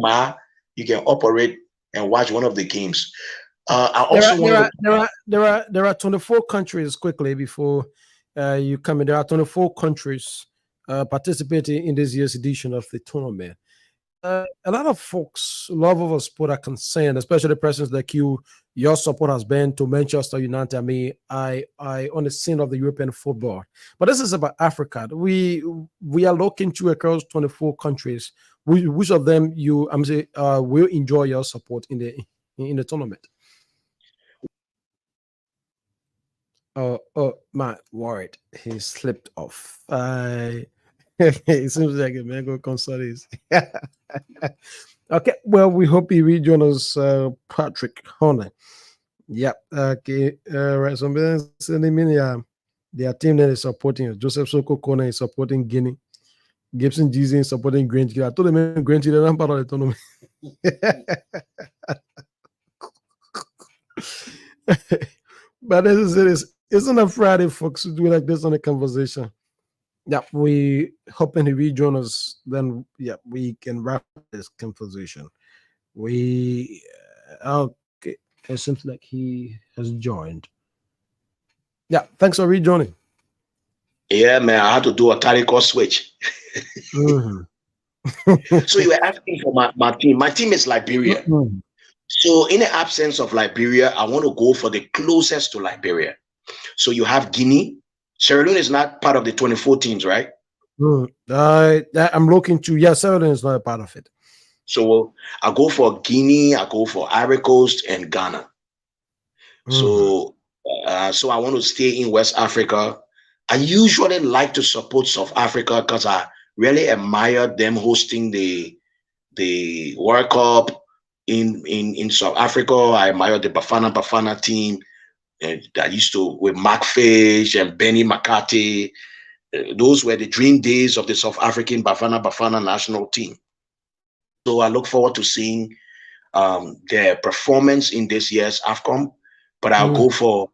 ma, you can operate and watch one of the games. There are 24 countries, quickly before you come in. There are 24 countries participating in this year's edition of the tournament. A lot of folks, love of a sport, are concerned, especially persons like you. Your support has been to Manchester United. I mean, I on the scene of the European football, but this is about Africa. We are looking to across 24 countries. Which of them will enjoy your support in the tournament? Oh, my word, he slipped off. It seems like a mango concert is. Okay, well, we hope he rejoin us, Patrick Horner. Yep. Okay. Right. Somebody sending me their team that is supporting us. Joseph Soko Kona is supporting Guinea. Gibson GZ is supporting Grange. I told them Grange they don't part of the tournament. But as I said, it's on a Friday, folks, to do like this on a conversation. Yeah, we hoping he rejoin us. Then, yeah, we can wrap this conversation. We okay. It seems like he has joined. Yeah, thanks for rejoining. Yeah, man, I had to do a tactical switch. Mhm. So you were asking for my team. My team is Liberia. Mhm. So in the absence of Liberia, I want to go for the closest to Liberia. So you have Guinea. Sierra Leone is not part of the 24 teams, right? I'm looking to, yeah, Seven is not a part of it. So I go for Guinea, I go for Ivory Coast and Ghana. So so I want to stay in West Africa. I usually like to support South Africa because I really admire them hosting the World Cup in South Africa. I admire the Bafana team that used to with Mark Fish and Benny McCarthy. Those were the dream days of the South African Bafana national team. So I look forward to seeing their performance in this year's AFCON. But I'll go for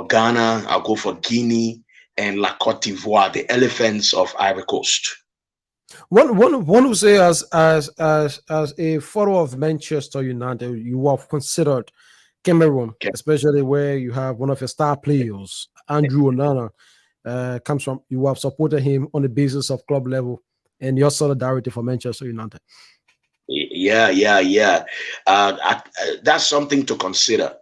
Ghana, I'll go for Guinea and La Cote d'Ivoire, the elephants of Ivory Coast. One who say as a follower of Manchester United, you have considered Cameroon, especially where you have one of your star players, Andrew Onana, comes from. You have supported him on the basis of club level and your solidarity for Manchester United. Yeah. That's something to consider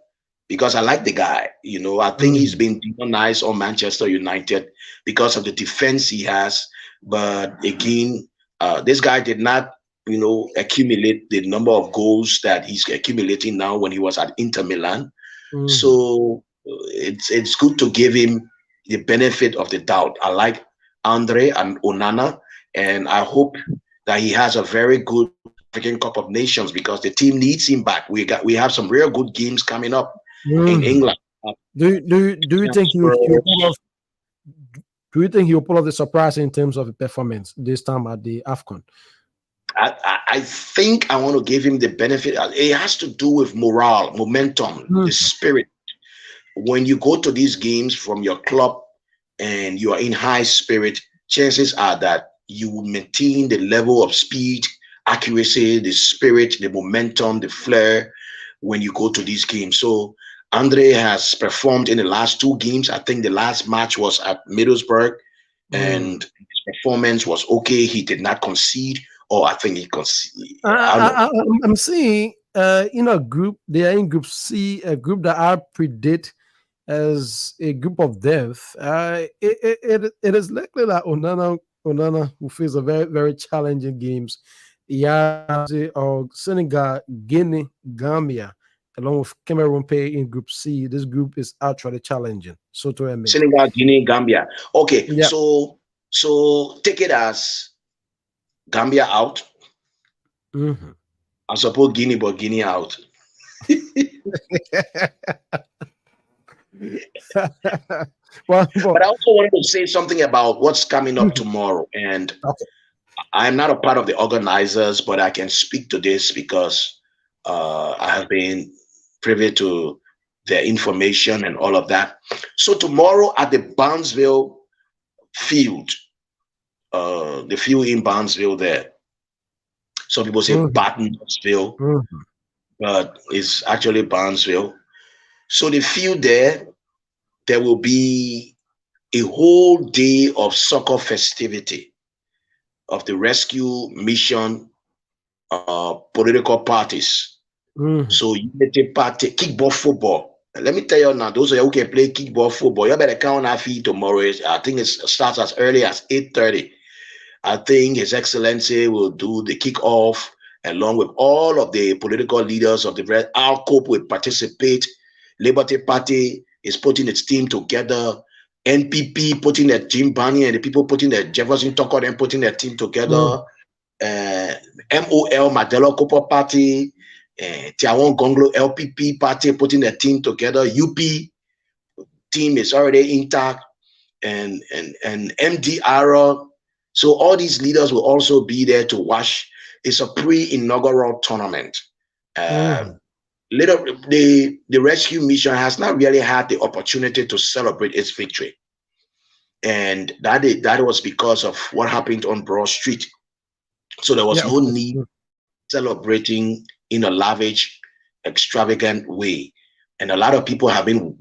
because I like the guy. You know, I think he's been demonized on Manchester United because of the defense he has. But again, this guy did not, accumulate the number of goals that he's accumulating now when he was at Inter Milan. So it's good to give him the benefit of the doubt. I like Andre and Onana, and I hope that he has a very good African Cup of Nations because the team needs him back. We have some real good games coming up in England. Do you think he'll pull off the surprise in terms of performance this time at the AFCON? I think I want to give him the benefit. It has to do with morale, momentum, the spirit. When you go to these games from your club and you are in high spirit, chances are that you will maintain the level of speed, accuracy, the spirit, the momentum, the flair when you go to these games. So Andre has performed in the last two games. I think the last match was at Middlesbrough and his performance was okay. He did not concede, or I think he conceded. I'm seeing in a group, they are in Group C, a group that I predict as a group of death. It is likely that Onana will face a very, very challenging games. Senegal, Guinea, Gambia, along with Cameroon pay in Group C. This group is actually challenging. So to admit. Senegal, Guinea, Gambia. Okay, yeah. So take it as Gambia out. I suppose Guinea, but Guinea out. But I also wanted to say something about what's coming up tomorrow. And I'm not a part of the organizers, but I can speak to this because I have been privy to their information and all of that. So tomorrow at the Barnesville field, the field in Barnesville there, some people say Bartonsville, but it's actually Barnesville. So the field there will be a whole day of soccer festivity of the rescue mission political parties. So Unity Party, kickball football. Let me tell you now, those of you who can play kickball football, you better count our feet tomorrow. I think it starts as early as 8:30. I think His Excellency will do the kickoff along with all of the political leaders of the Al Cope will participate. Liberty Party is putting its team together. NPP putting their Jim Barney and the people putting their Jefferson Tucker and putting their team together. MOL, Mandela Cooper Party, Tiawan Gonglo LPP Party putting their team together. UP team is already intact, and MDR. So all these leaders will also be there to watch. It's a pre-inaugural tournament. The rescue mission has not really had the opportunity to celebrate its victory, and that was because of what happened on Broad Street. So there was no need celebrating in a lavish, extravagant way, and a lot of people have been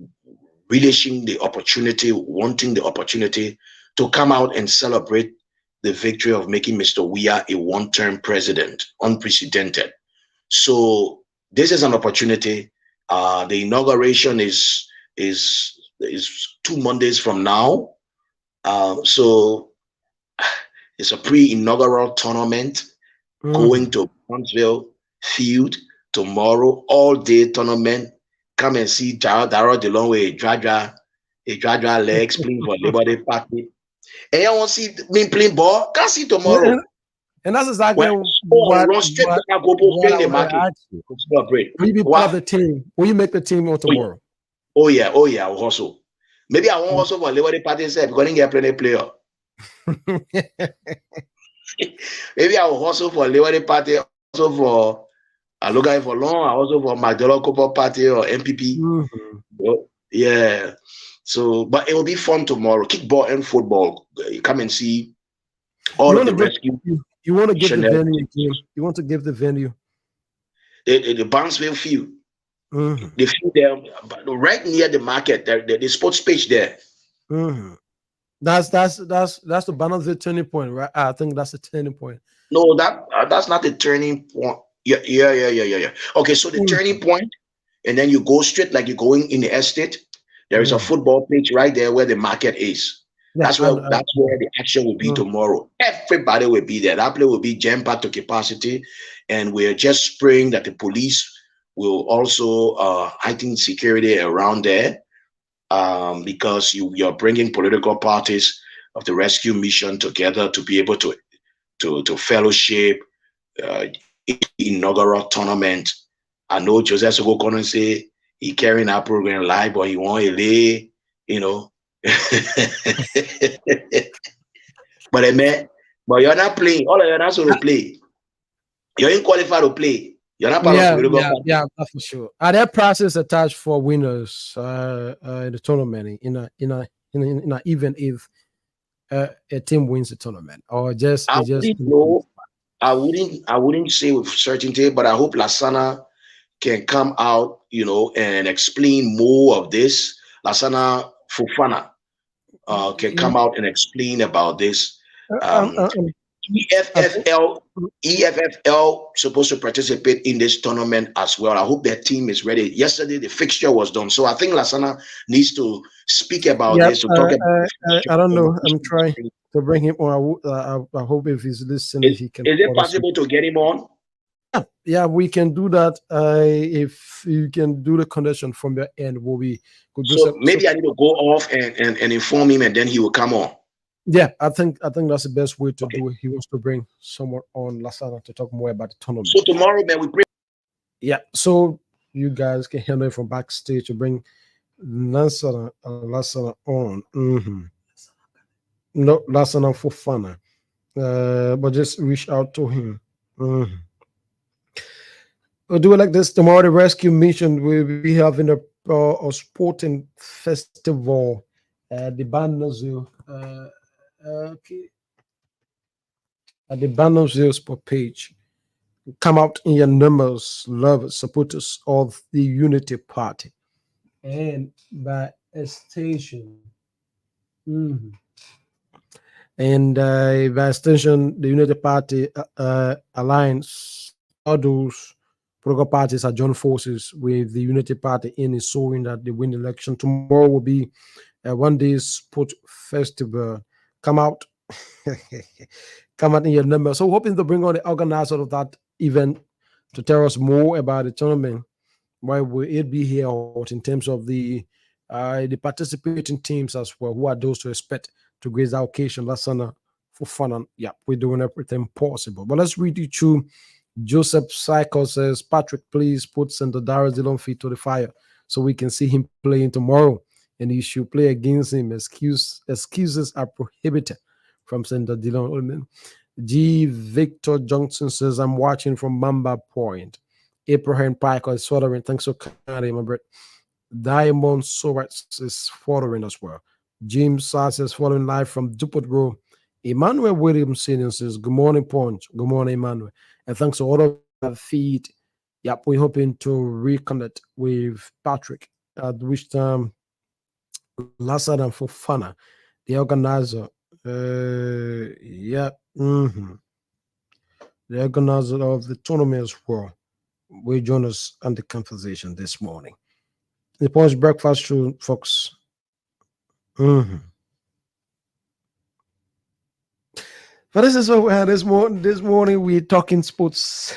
relishing the opportunity, wanting the opportunity to come out and celebrate the victory of making Mr. Weah a one-term president, unprecedented. So this is an opportunity. The inauguration is 2 Mondays from now. So it's a pre-inaugural tournament going to Brownsville Field tomorrow, all-day tournament. Come and see Dara DeLong with a Dra legs playing for Labor Day Party. And you want to see me playing ball? Can't see tomorrow. And that's exactly Will you be part of the team? Will you make the team on tomorrow? Oh yeah, I'll hustle. Maybe I won't hustle for Labor Day Party instead because I didn't get plenty player. Maybe I will hustle for Labor Day Party, also for I look at it for long, I also for Mandela Cooper Party or MPP. Yeah. So, but it will be fun tomorrow. Kickball and football. You come and see all of the rescue. You want to give the venue again. You want to give the venue. The Barnesville Field. The field there, right near the market, the sports pitch there. That's the Barnesville turning point, right? I think that's the turning point. No, that's not the turning point. Yeah. Okay, so the turning point, and then you go straight like you're going in the estate. There is a football pitch right there where the market is. That's where the action will be tomorrow. Everybody will be there. That place will be jam-packed to capacity, and we're just praying that the police will also heighten security around there, because you're bringing political parties of the rescue mission together to be able to fellowship inaugural tournament. I know Joseph Sogokon and say he carrying our program live, but he won't lay, But you're not playing. All of you are not supposed to play. You're ain't qualified to play. You're not part of the political party. Yeah, that's for sure. Are there prizes attached for winners in the tournament even if a team wins the tournament, or just I wouldn't say with certainty, but I hope Lasana can come out, and explain more of this. Lasana Fofana can come out and explain about this. EFFL supposed to participate in this tournament as well. I hope their team is ready. Yesterday the fixture was done, so I think Lasana needs to speak about this. To talk about I don't know. I'm trying to bring him on. I hope if he's listening, he can. Is it possible to get him on? Yeah, we can do that. If you can do the connection from your end, we could do so. Maybe I need to go off and inform him, and then he will come on. Yeah, I think that's the best way to do it. He wants to bring someone on Lasana to talk more about the tournament. So tomorrow, man, we bring. Yeah, so you guys can handle it from backstage to bring Lasana on. No, Lasana Fofana. But just reach out to him. We'll do it like this. Tomorrow, the rescue mission will be having a sporting festival at the Barnesville. At the Barnesville sport page. Come out in your numbers, love supporters of the Unity Party, and by extension, and by extension, the Unity Party Alliance, all those political parties are joined forces with the Unity Party in ensuring that they win the election. Tomorrow will be a one-day sport festival. Come out in your number. So hoping to bring on the organizer of that event to tell us more about the tournament. Why will it be here in terms of the the participating teams as well, who are those to expect to grace the occasion. Lasana for fun. And yeah, we're doing everything possible. But let's read you through. Joseph Cycle says, Patrick, please put Senator Darius Dillon feet to the fire so we can see him playing tomorrow. And you should play against him. Excuses are prohibited from Senator Dillon. G. Victor Johnson says, I'm watching from Mamba Point. Abraham Piker is following. Thanks for carrying my bread. Diamond Sorats is following as well. James Sass is following live from Dupont Road. Emmanuel Williamson says, good morning, Punch. Good morning, Emmanuel. And thanks to all of our feed. Yep, we're hoping to reconnect with Patrick, at which time Lassa and Fofana, the organizer, the organizer of the tournament as well, will join us on the conversation this morning. The Punch Breakfast Show, folks. But this is what we had this morning. This morning we're talking sports.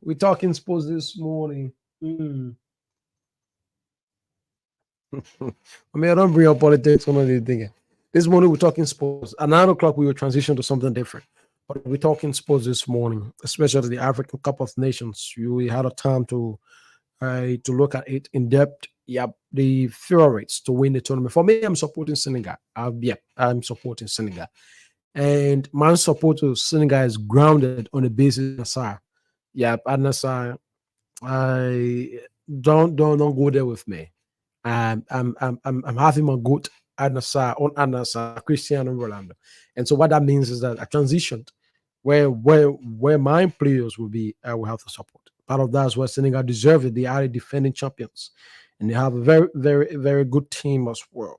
We're talking sports this morning. I mean, I don't bring up politics or anything. This morning we're talking sports. At 9 o'clock we will transition to something different. But we're talking sports this morning, especially the African Cup of Nations. We had a time to look at it in depth. Yep, the favorites to win the tournament. For me, I'm supporting Senegal. I'm supporting Senegal. And my support to Senegal is grounded on the basis of Nassar. Yep, at Nassar, I don't go there with me. I'm having my goat at Nassar on Nassar, Cristiano Ronaldo. And so what that means is that I transitioned where my players will be, I will have to support. Part of that is what Senegal deserved it. They are the defending champions. And they have a very, very, very good team as well.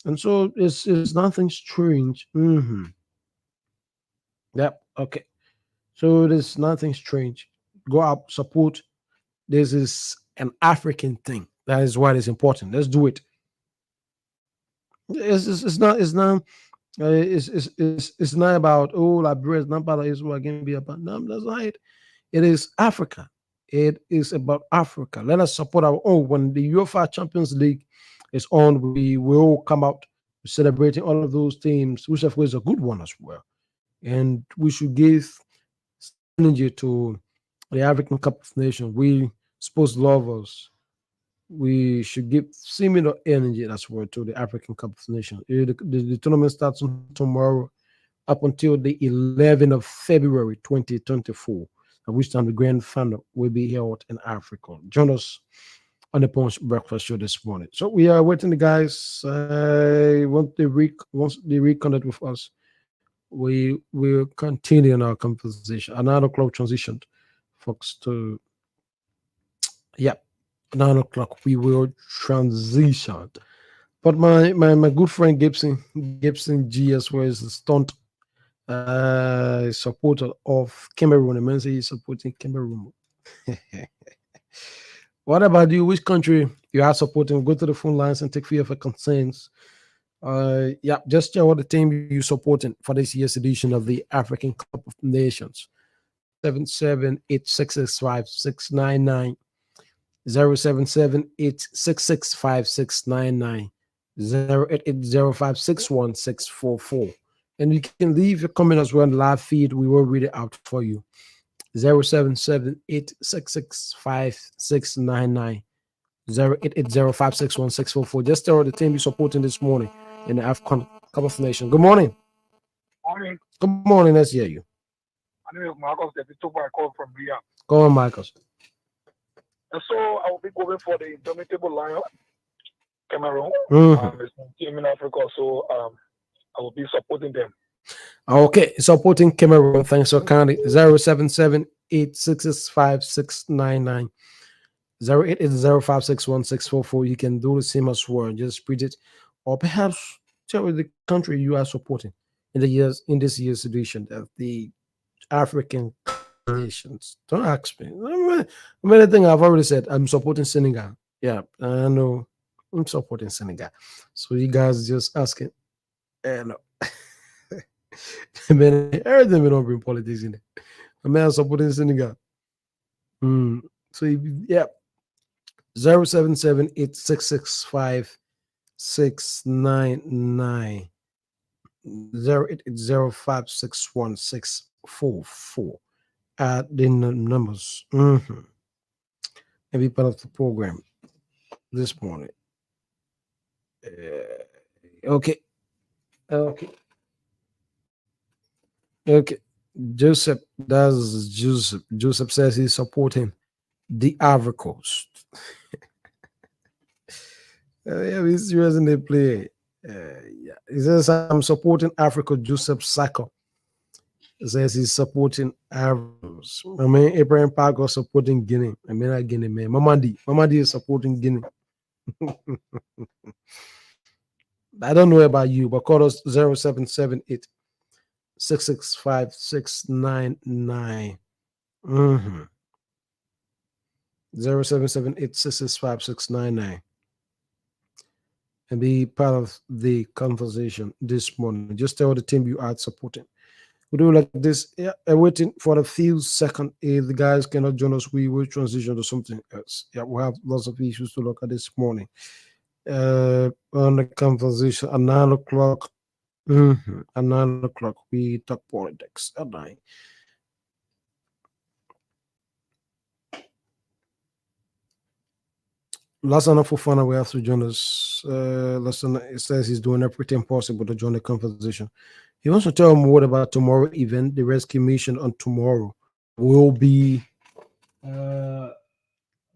And so it's nothing strange. Yep. Okay. So there's nothing strange. Go up, support. This is an African thing. That is what is important. Let's do it. It's not about Liberia is not about Israel again. Be about no, that's not it. It is Africa. It is about Africa. Let us support our own. When the UEFA Champions League is on, we will come out celebrating all of those teams, which of course is a good one as well. And we should give energy to the African Cup of Nations. We sports lovers, we should give similar energy as well to the African Cup of Nations. The tournament starts tomorrow up until the 11th of February 2024. At which time the grand final will be held in Africa. Join us on the Punch Breakfast Show this morning. So we are waiting, the guys. Once they reconnect with us, we will continue in our conversation. At 9 o'clock transitioned, folks, to 9 o'clock we will transition. But my good friend Gibson G as well is a stunt supporter of Cameroon. I mean, he's supporting Cameroon. What about you? Which country you are supporting? Go to the phone lines and take fear of concerns. Just share what the team you're supporting for this year's edition of the African Cup of Nations. 778665699 07786665699 08805616444. And you can leave your comment as well in the live feed. We will read it out for you. 07786665699 08805616444. Just tell the team you're supporting this morning in the African Cup of Nations. Good morning. Morning. Good morning. Let's hear you. My name is Marcus. They took my call from Ria. Go on, Marcus. And so I will be going for the Indomitable Lion, Cameroon. It's a team in Africa, so I will be supporting them. Okay, supporting Cameroon. Thanks for kindly. 07786665699 08805616444. You can do the same as well. Just read it, or perhaps tell the country you are supporting in this year's edition of the African Nations. Don't ask me. Many things I've already said. I'm supporting Senegal. Yeah, I know. I'm supporting Senegal. So you guys just asking. No. Everything we don't bring politics in it. I'm supporting Senegal. So yeah. 077866569908805616444. The numbers. And be part of the program this morning. Okay. Joseph does Joseph. Joseph says he's supporting the Ivory Coast. Yeah, he's serious in the play. Yeah, he says I'm supporting Africa. Joseph Saka says he's supporting Arabs. I mean, Abraham Parker supporting Guinea. I mean, not Guinea, man. Mamadi is supporting Guinea. I don't know about you, but call us 0778 665 699. 0778 665 699. And be part of the conversation this morning. Just tell the team you are supporting. We do like this. Yeah, waiting for a few seconds. If the guys cannot join us, we will transition to something else. Yeah, we have lots of issues to look at this morning. On the conversation at 9 o'clock. At 9 o'clock, we talk politics at 9. Lassana Fofana will have to join us. Lassana says he's doing everything possible to join the conversation. He wants to tell me what about tomorrow event. The rescue mission on tomorrow will be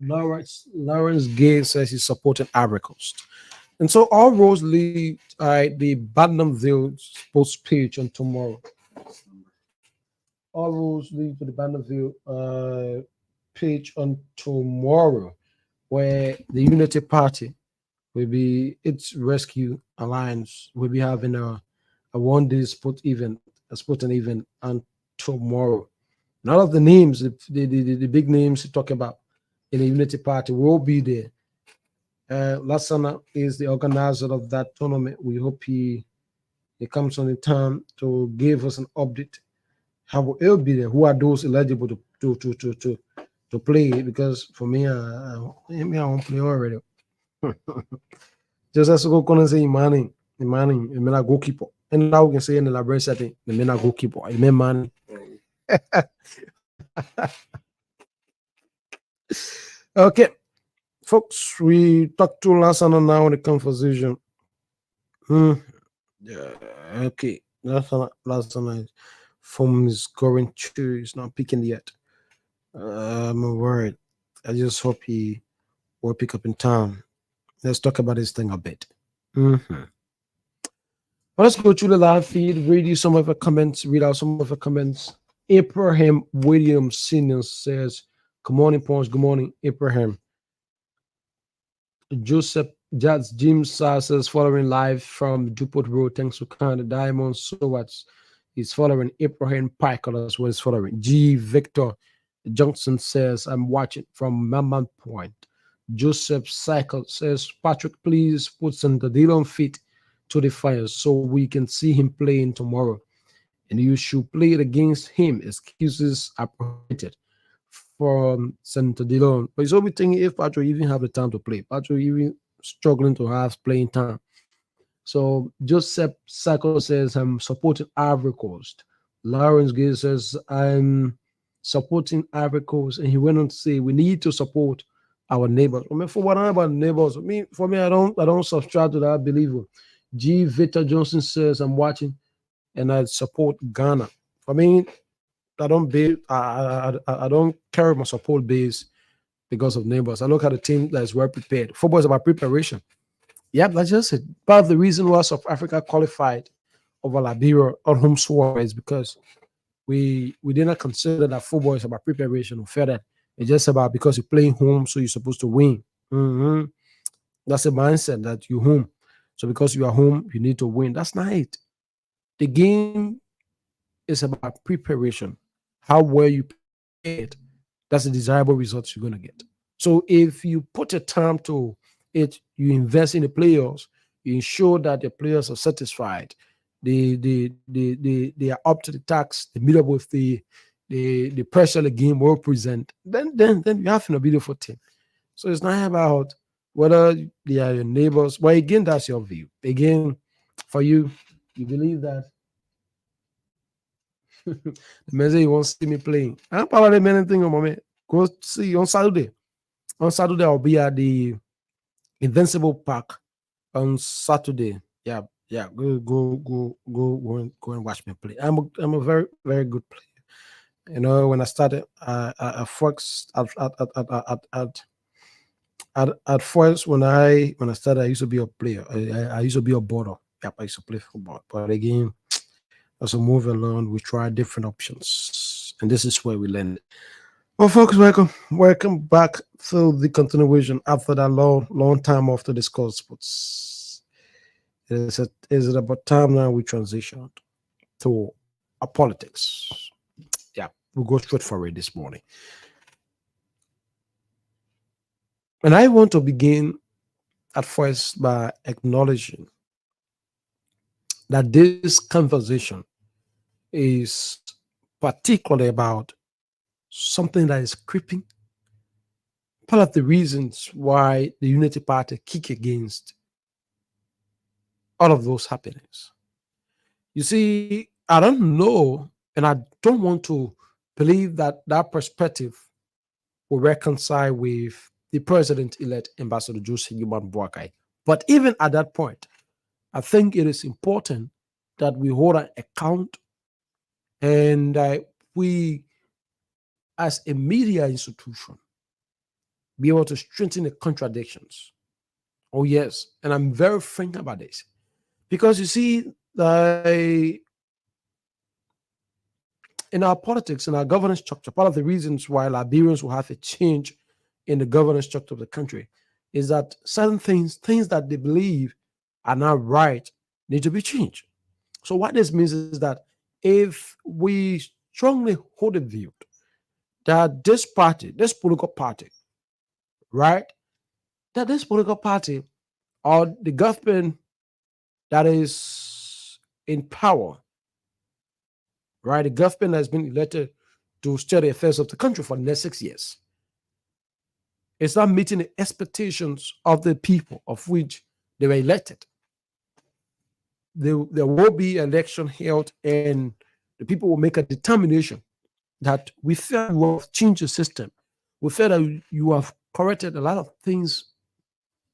Lawrence Gay says he's supporting Ivory Coast. And so all roads lead the Bannerville sports page on tomorrow. All roads lead to the Bannerville page on tomorrow, where the Unity Party will be, its Rescue Alliance will be having a one-day sporting event on tomorrow. None of the names, the big names you talk about in the Unity Party will be there. Lassana is the organizer of that tournament. We hope he comes on in time to give us an update. How he'll be there? Who are those eligible to play? Because for me, I won't play already. Just as go and say Imani, a goalkeeper. And now we can say in the library setting, the men are goalkeeper, the men money. Okay, folks, we talked to Lassana now in the conversation. Yeah, okay. Lassana from his current two is not picking yet. I'm worried. I just hope he will pick up in time. Let's talk about this thing a bit. Well, let's go through the live feed, read out some of the comments. Abraham Williams Senior says, "Good morning, Punch. Good morning, Abraham." Joseph Jazz Jim says, following live from Dupont Road. Thanks for kind of Diamond Sowats. He's following Abraham Piker as well as following. G. Victor Johnson says, "I'm watching from Mammoth Point." Joseph Cycle says, "Patrick, please put Santadillo on fit to the fire so we can see him playing tomorrow. And you should play it against him. Excuses are prohibited from Santadillo." But it's only thinking if Patrick even have the time to play. Patrick even struggling to have playing time. So Joseph Cycle says, "I'm supporting Ivory Coast." Lawrence Gay says, "I'm supporting Ivory Coast," and he went on to say, "We need to support our neighbors." I mean, for what I'm about neighbors, for me, I don't subscribe to that belief. G. Victor Johnson says, "I'm watching and I support Ghana." For me, I don't carry my support base because of neighbors. I look at a team that is well prepared. Football is about preparation. Yep, that's just it. Part of the reason why South Africa qualified over Liberia on home soil is because we did not consider that football is about preparation or further. It's just about because you're playing home, so you're supposed to win. That's a mindset that you're home. So because you are home, you need to win. That's not it. The game is about preparation. How well you play it, that's the desirable results you're going to get. So if you put a time to it, you invest in the players, you ensure that the players are satisfied, they are up to the task, they meet up with the pressure the game will present, then you're having a beautiful team. So it's not about whether they are your neighbors. Well, again, that's your view. Again, for you, you believe that the man say you won't see me playing. I'm probably anything on moment. Go see on Saturday. On Saturday, I'll be at the Invincible Park on Saturday. Yeah, yeah. Go and watch me play. I'm a very very good player. You know, when I started, I first at first when I started, I used to be a player. I used to be a border. Yep, I used to play football. But again, as we move along, we try different options, and this is where we landed. Well, folks, welcome back to the continuation after that long time off to discuss sports. Is it about time now we transition to our politics? Yeah, we'll go straight for it this morning. And I want to begin at first by acknowledging that this conversation is particularly about something that is creeping. Part of the reasons why the Unity Party kick against all of those happenings. You see, I don't know, and I don't want to believe that that perspective will reconcile with the president-elect Ambassador Jose Yuman Boakai. But even at that point, I think it is important that we hold an account and we, as a media institution, be able to strengthen the contradictions. Oh, yes. And I'm very frank about this. Because you see, in our politics, in our governance structure, part of the reasons why Liberians will have a change in the governance structure of the country is that certain things that they believe are not right, need to be changed. So what this means is that if we strongly hold a view that this party, this political party, right, that this political party or the government that is in power, right, the government has been elected to steer the affairs of the country for the next 6 years, it's not meeting the expectations of the people of which they were elected. There will be election held, and the people will make a determination that we feel you have changed the system. We feel that you have corrected a lot of things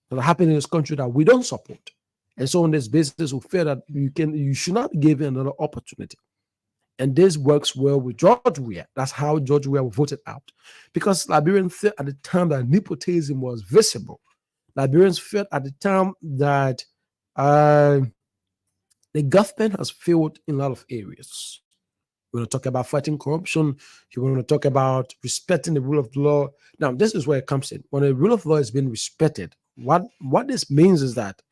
that are happening in this country that we don't support. And so on this basis, we feel that you should not give another opportunity. And this works well with George Weah. That's how George Weah voted out. Because Liberians felt at the time that nepotism was visible. Liberians felt at the time that the government has failed in a lot of areas. You want to talk about fighting corruption. You want to talk about respecting the rule of law. Now, this is where it comes in. When the rule of law is being respected, what this means is that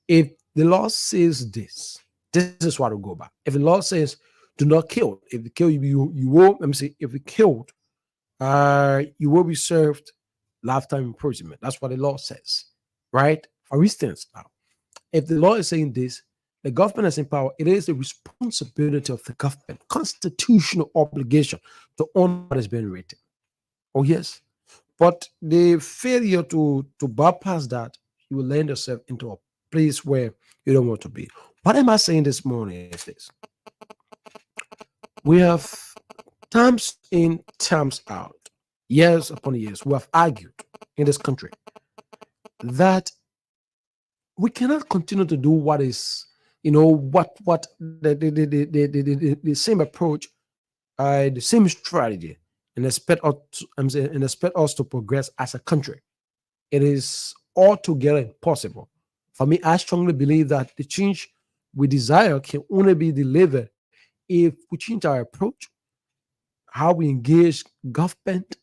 if the law says this is what will go by. If the law says do not kill, if you kill, you will. Let me see. If you killed, you will be served lifetime imprisonment. That's what the law says, right? For instance, now, if the law is saying this, the government is in power. It is the responsibility of the government, constitutional obligation to honor what has been written. Oh yes, but the failure to bypass that, you will land yourself into a place where you don't want to be. What am I saying this morning is this: we have times in, times out, years upon years, we have argued in this country that we cannot continue to do what is, what the same approach, the same strategy, and expect us to progress as a country. It is altogether impossible. For me, I strongly believe that the change we desire can only be delivered if we change our approach, how we engage government,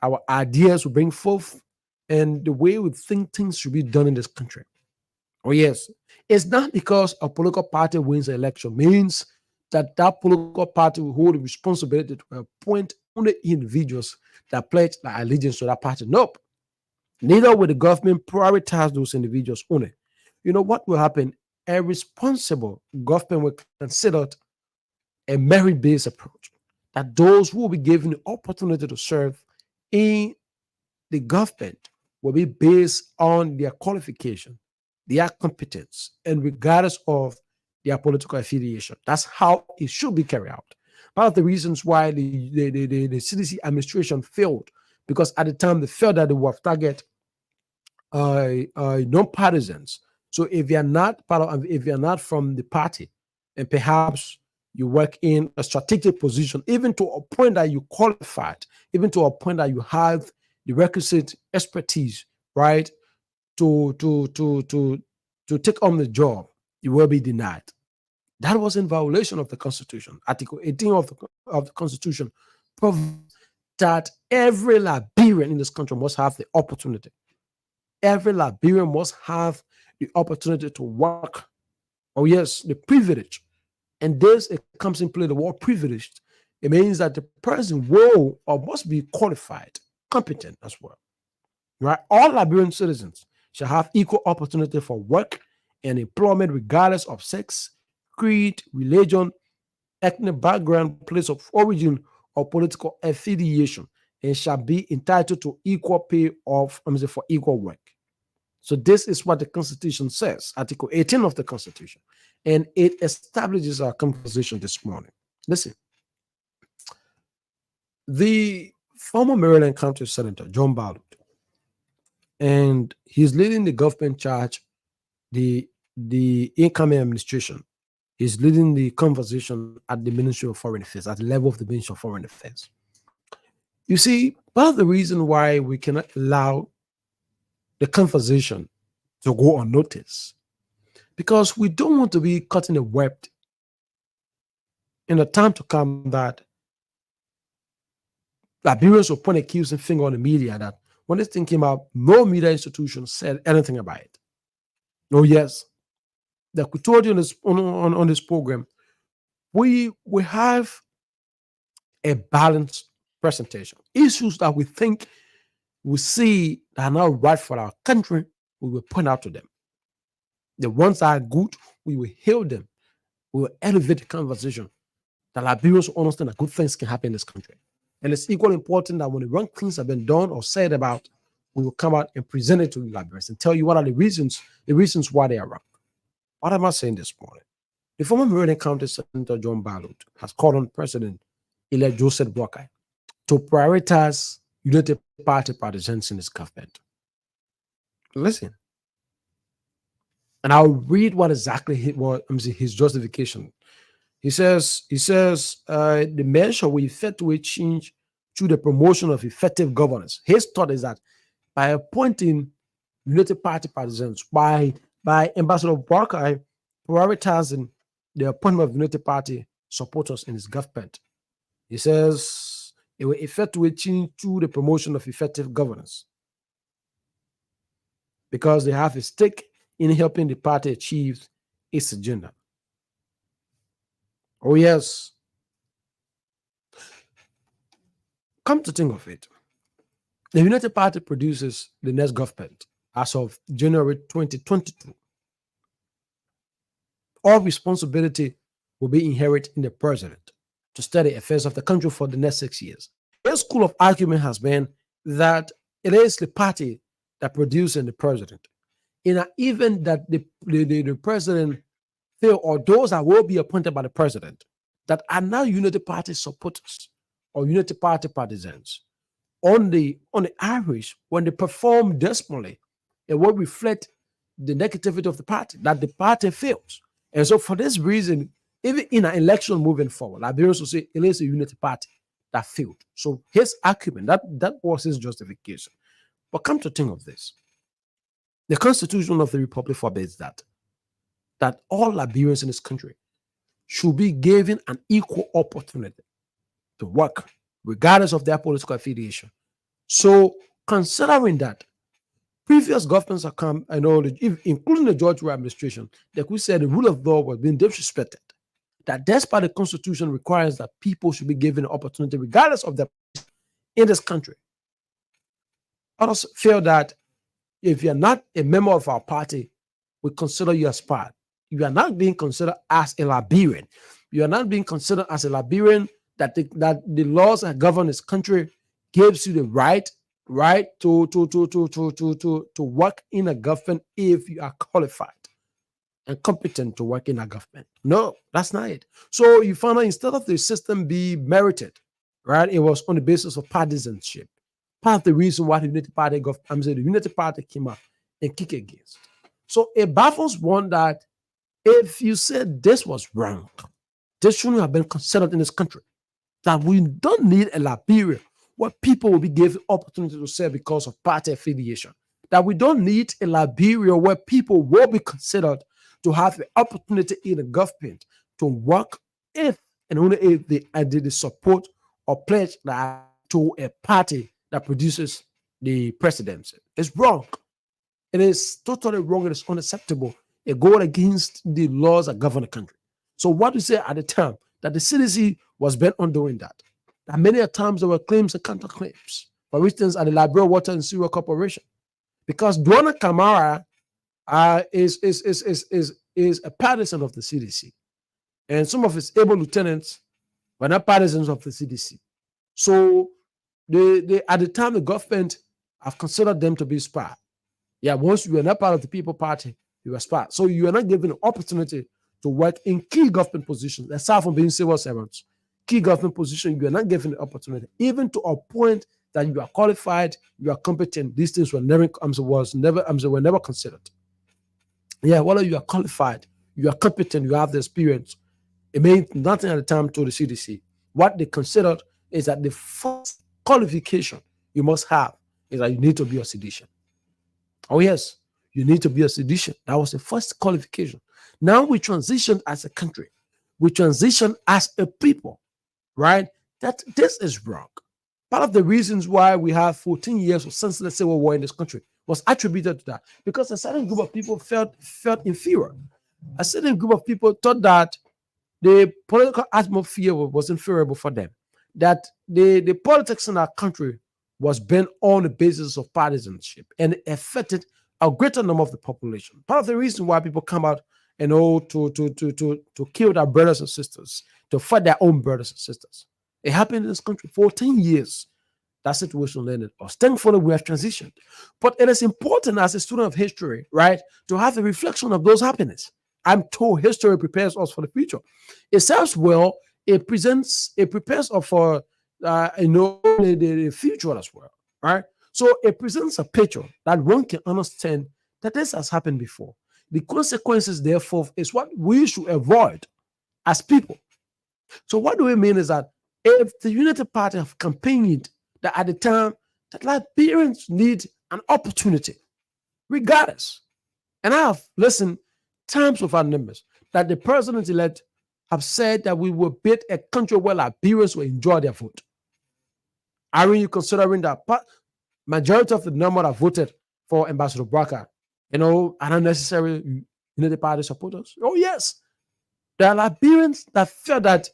our ideas we bring forth, and the way we think things should be done in this country. Oh, yes. It's not because a political party wins an election means that political party will hold the responsibility to appoint only individuals that pledge their allegiance to that party. Nope. Neither will the government prioritize those individuals only. You know what will happen? A responsible government will consider a merit-based approach, that those who will be given the opportunity to serve in the government will be based on their qualification, their competence, and regardless of their political affiliation. That's how it should be carried out. Part of the reasons why the CDC administration failed, because at the time they felt that they were target non-partisans. So if you're not part of, if you're not from the party, and perhaps you work in a strategic position, even to a point that you qualified, even to a point that you have the requisite expertise, right, to take on the job, you will be denied. That was in violation of the Constitution. Article 18 of the Constitution provides that every Liberian in this country must have the opportunity. Every Liberian must have the opportunity to work. Oh yes, the privilege. And this, it comes in play, the word privileged. It means that the person will or must be qualified, competent as well. Right? All Liberian citizens shall have equal opportunity for work and employment regardless of sex, creed, religion, ethnic background, place of origin, or political affiliation, and shall be entitled to equal pay for equal work. So this is what the Constitution says, Article 18 of the Constitution, and it establishes our conversation this morning. Listen, the former Maryland County Senator, John Ballard, and he's leading the government charge, the incoming administration. He's leading the conversation at the Ministry of Foreign Affairs, at the level of the Ministry of Foreign Affairs. You see, part of the reason why we cannot allow the conversation to go unnoticed, because we don't want to be caught in a web in the time to come that Liberians will point accusing finger on the media that when this thing came out, no media institution said anything about it. Oh yes, like we told you on this program, we have a balanced presentation. Issues that we think we see that are not right for our country, we will point out to them. The ones that are good, we will hail them. We will elevate the conversation that Liberians will understand that good things can happen in this country. And it's equally important that when the wrong things have been done or said about, we will come out and present it to the Liberians and tell you what are the reasons why they are wrong. What am I saying this morning? The former Maryland County Senator John Ballard has called on President-elect Joseph Boakai to prioritize United Party partisans in his government. Listen, and I'll read what exactly his justification. He says the measure will effectively change through the promotion of effective governance. His thought is that by appointing United Party partisans, by Ambassador Boakai prioritizing the appointment of United Party supporters in his government, he says it will effectively change through the promotion of effective governance because they have a stake in helping the party achieve its agenda. Oh, yes. Come to think of it, the United Party produces the next government as of January 2022. All responsibility will be inherited in the president to study affairs of the country for the next 6 years. A school of argument has been that it is the party that produces the president. In an event that the president fail, or those that will be appointed by the president that are now United Party supporters or United Party partisans, on the average, when they perform dismally, it will reflect the negativity of the party, that the party fails. And so for this reason, even in an election moving forward, Liberians will say it is a Unity Party that failed. So his argument, that was his justification. But come to think of this, the Constitution of the Republic forbids that all Liberians in this country should be given an equal opportunity to work, regardless of their political affiliation. So considering that, previous governments have come, I know, including the George Weah administration, that we said the rule of law was being disrespected. That despite the Constitution requires that people should be given an opportunity, regardless of their in this country. Others feel that if you're not a member of our party, we consider you as part. You are not being considered as a Liberian. You are not being considered as a Liberian that the laws that govern this country gives you the right right, to work in a government if you are qualified and competent to work in a government. No, that's not it. So you found out instead of the system be merited, right, it was on the basis of partisanship. Part of the reason why the Unity Party came up and kicked against. So it baffles one that if you said this was wrong, this shouldn't have been considered in this country. That we don't need a Liberia where people will be given opportunity to serve because of party affiliation. That we don't need a Liberia where people will be considered to have the opportunity in the government to work if and only if they did the support or pledge that to a party that produces the presidency. It's wrong. It is totally wrong. It is unacceptable. It goes against the laws that govern the country. So what we say at the time that the CDC was bent on doing that. That many a times there were claims and counterclaims. For instance, at the Liberia Water and Sewer Corporation, because Donna Kamara is a partisan of the CDC, and some of its able lieutenants were not partisans of the CDC. So they at the time the government have considered them to be spy. Yeah, once you are not part of the People Party, you are spy. So you are not given an opportunity to work in key government positions, aside from being civil servants. Key government position, you are not given the opportunity, even to a point that you are qualified, you are competent. These things were never considered. Yeah, whether you are qualified, you are competent, you have the experience, it means nothing at the time to the CDC. What they considered is that the first qualification you must have is that you need to be a seditious. Oh, yes, you need to be a seditious. That was the first qualification. Now we transition as a country. We transition as a people, right? That this is wrong. Part of the reasons why we have 14 years of senseless civil war in this country was attributed to that, because a certain group of people felt inferior. A certain group of people thought that the political atmosphere wasn't favorable for them, that the politics in our country was bent on the basis of partisanship, and it affected a greater number of the population. Part of the reason why people come out and to kill their brothers and sisters, to fight their own brothers and sisters. It happened in this country 14 years. That situation ended us. Thankfully, we have transitioned. But it is important as a student of history, right, to have a reflection of those happenings. I'm told history prepares us for the future. It serves well. It prepares us for the future as well, right? So it presents a picture that one can understand that this has happened before. The consequences, therefore, is what we should avoid as people. So what do we mean is that if the Unity Party have campaigned that at the time that Liberians need an opportunity, regardless, and I have listened times without numbers that the president-elect have said that we will build a country where Liberians will enjoy their vote. Are you considering that majority of the number that voted for Ambassador Barker, are not necessarily Unity Party supporters? Oh, yes. There are Liberians that feel that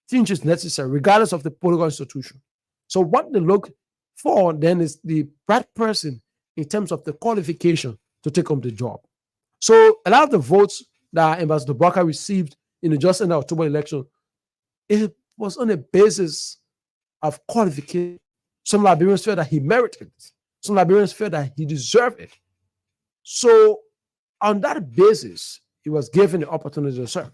change is necessary, regardless of the political institution. So what they look for then is the right person in terms of the qualification to take on the job. So a lot of the votes that Ambassador Barker received in the just in the October election, it was on a basis of qualification. Some Liberians felt that he merited it. Some Liberians felt that he deserved it. So on that basis, he was given the opportunity to serve.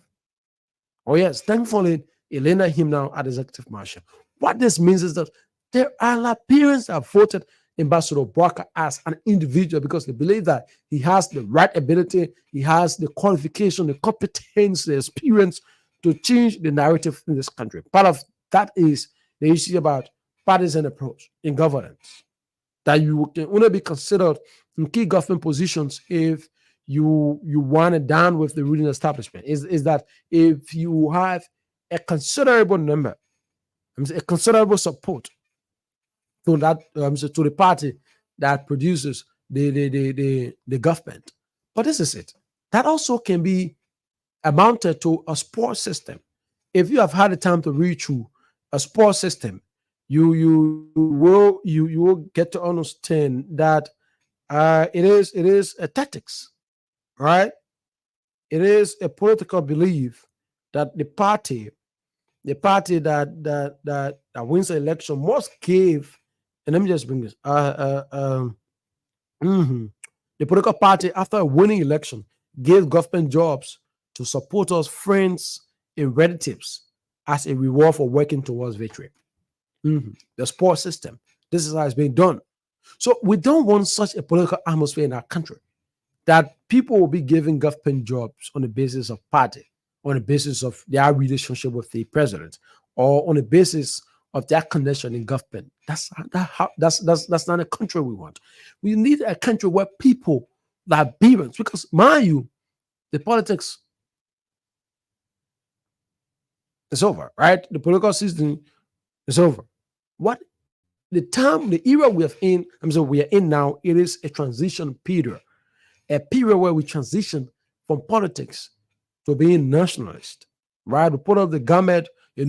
Oh, yes, thankfully, Elena him now at executive marshal. What this means is that there are Liberians that voted Ambassador Barker as an individual because they believe that he has the right ability, he has the qualification, the competence, the experience to change the narrative in this country. Part of that is the issue about partisan approach in governance, that you can only be considered in key government positions if you want it down with the ruling establishment. Is that if you have a considerable number, a considerable support to that to the party that produces the government. But this is it. That also can be amounted to a support system. If you have had the time to read through a support system, you will get to understand that it is a tactics, right? It is a political belief that the party that wins the election must give and let me just bring this. The political party, after a winning election, gave government jobs to supporters, friends, and relatives as a reward for working towards victory. The sports system. This is how it's being done. So we don't want such a political atmosphere in our country that people will be giving government jobs on the basis of party, on the basis of their relationship with the president, or on the basis of their connection in government. That's not a country we want. We need a country where people are parents, because mind you, the politics is over, right? The political system is over. What the era we are in now, it is a transition period, a period where we transition from politics to being nationalist, right? We put up the gamut, the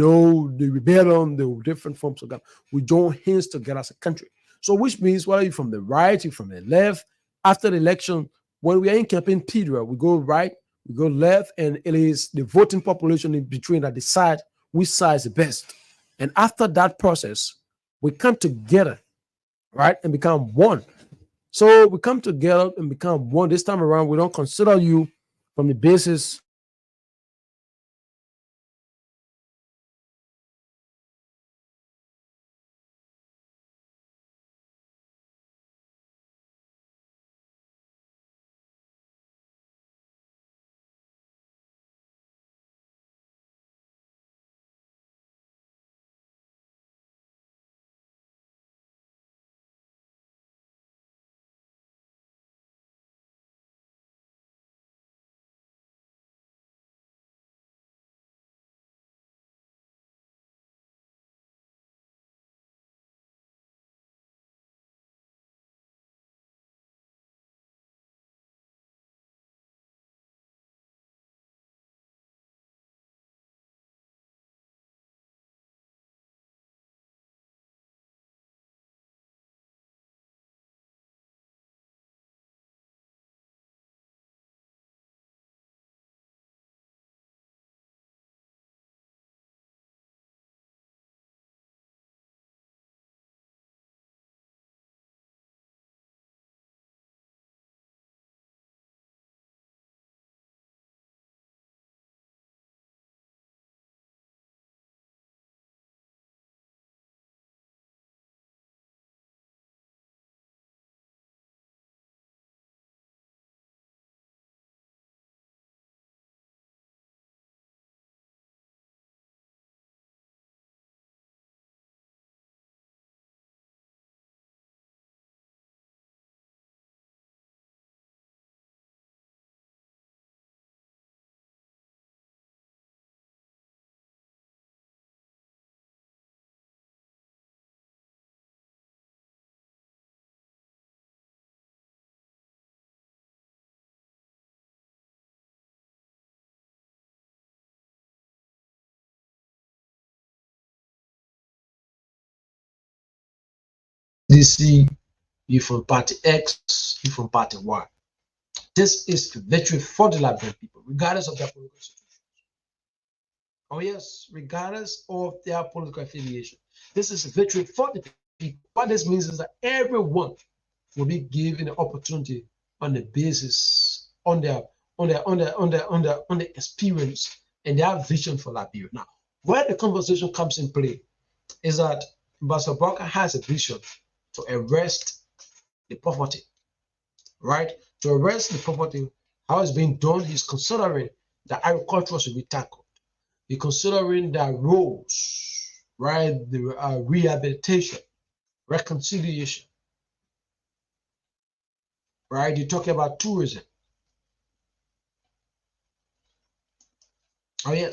rebellion, the different forms of government. We join hands together as a country. So, which means whether you're from the right, you're from the left, after the election, when we are in campaign period, we go right, we go left, and it is the voting population in between that decide which side is the best. And after that process, we come together, right, and become one. So we come together and become one. This time around, we don't consider you from the basis. DC, you from party X, you from party Y. This is victory for the Liberian people, regardless of their political situation. Oh yes, regardless of their political affiliation. This is a victory for the people. What this means is that everyone will be given the opportunity on the basis on their experience and their vision for Liberia. Now, where the conversation comes in play is that Ambassador Barker has a vision to arrest the poverty, right? To arrest the poverty, how it's being done, he's considering that agriculture should be tackled. He's considering the roles, right? The rehabilitation, reconciliation, right? You're talking about tourism. Oh, yes.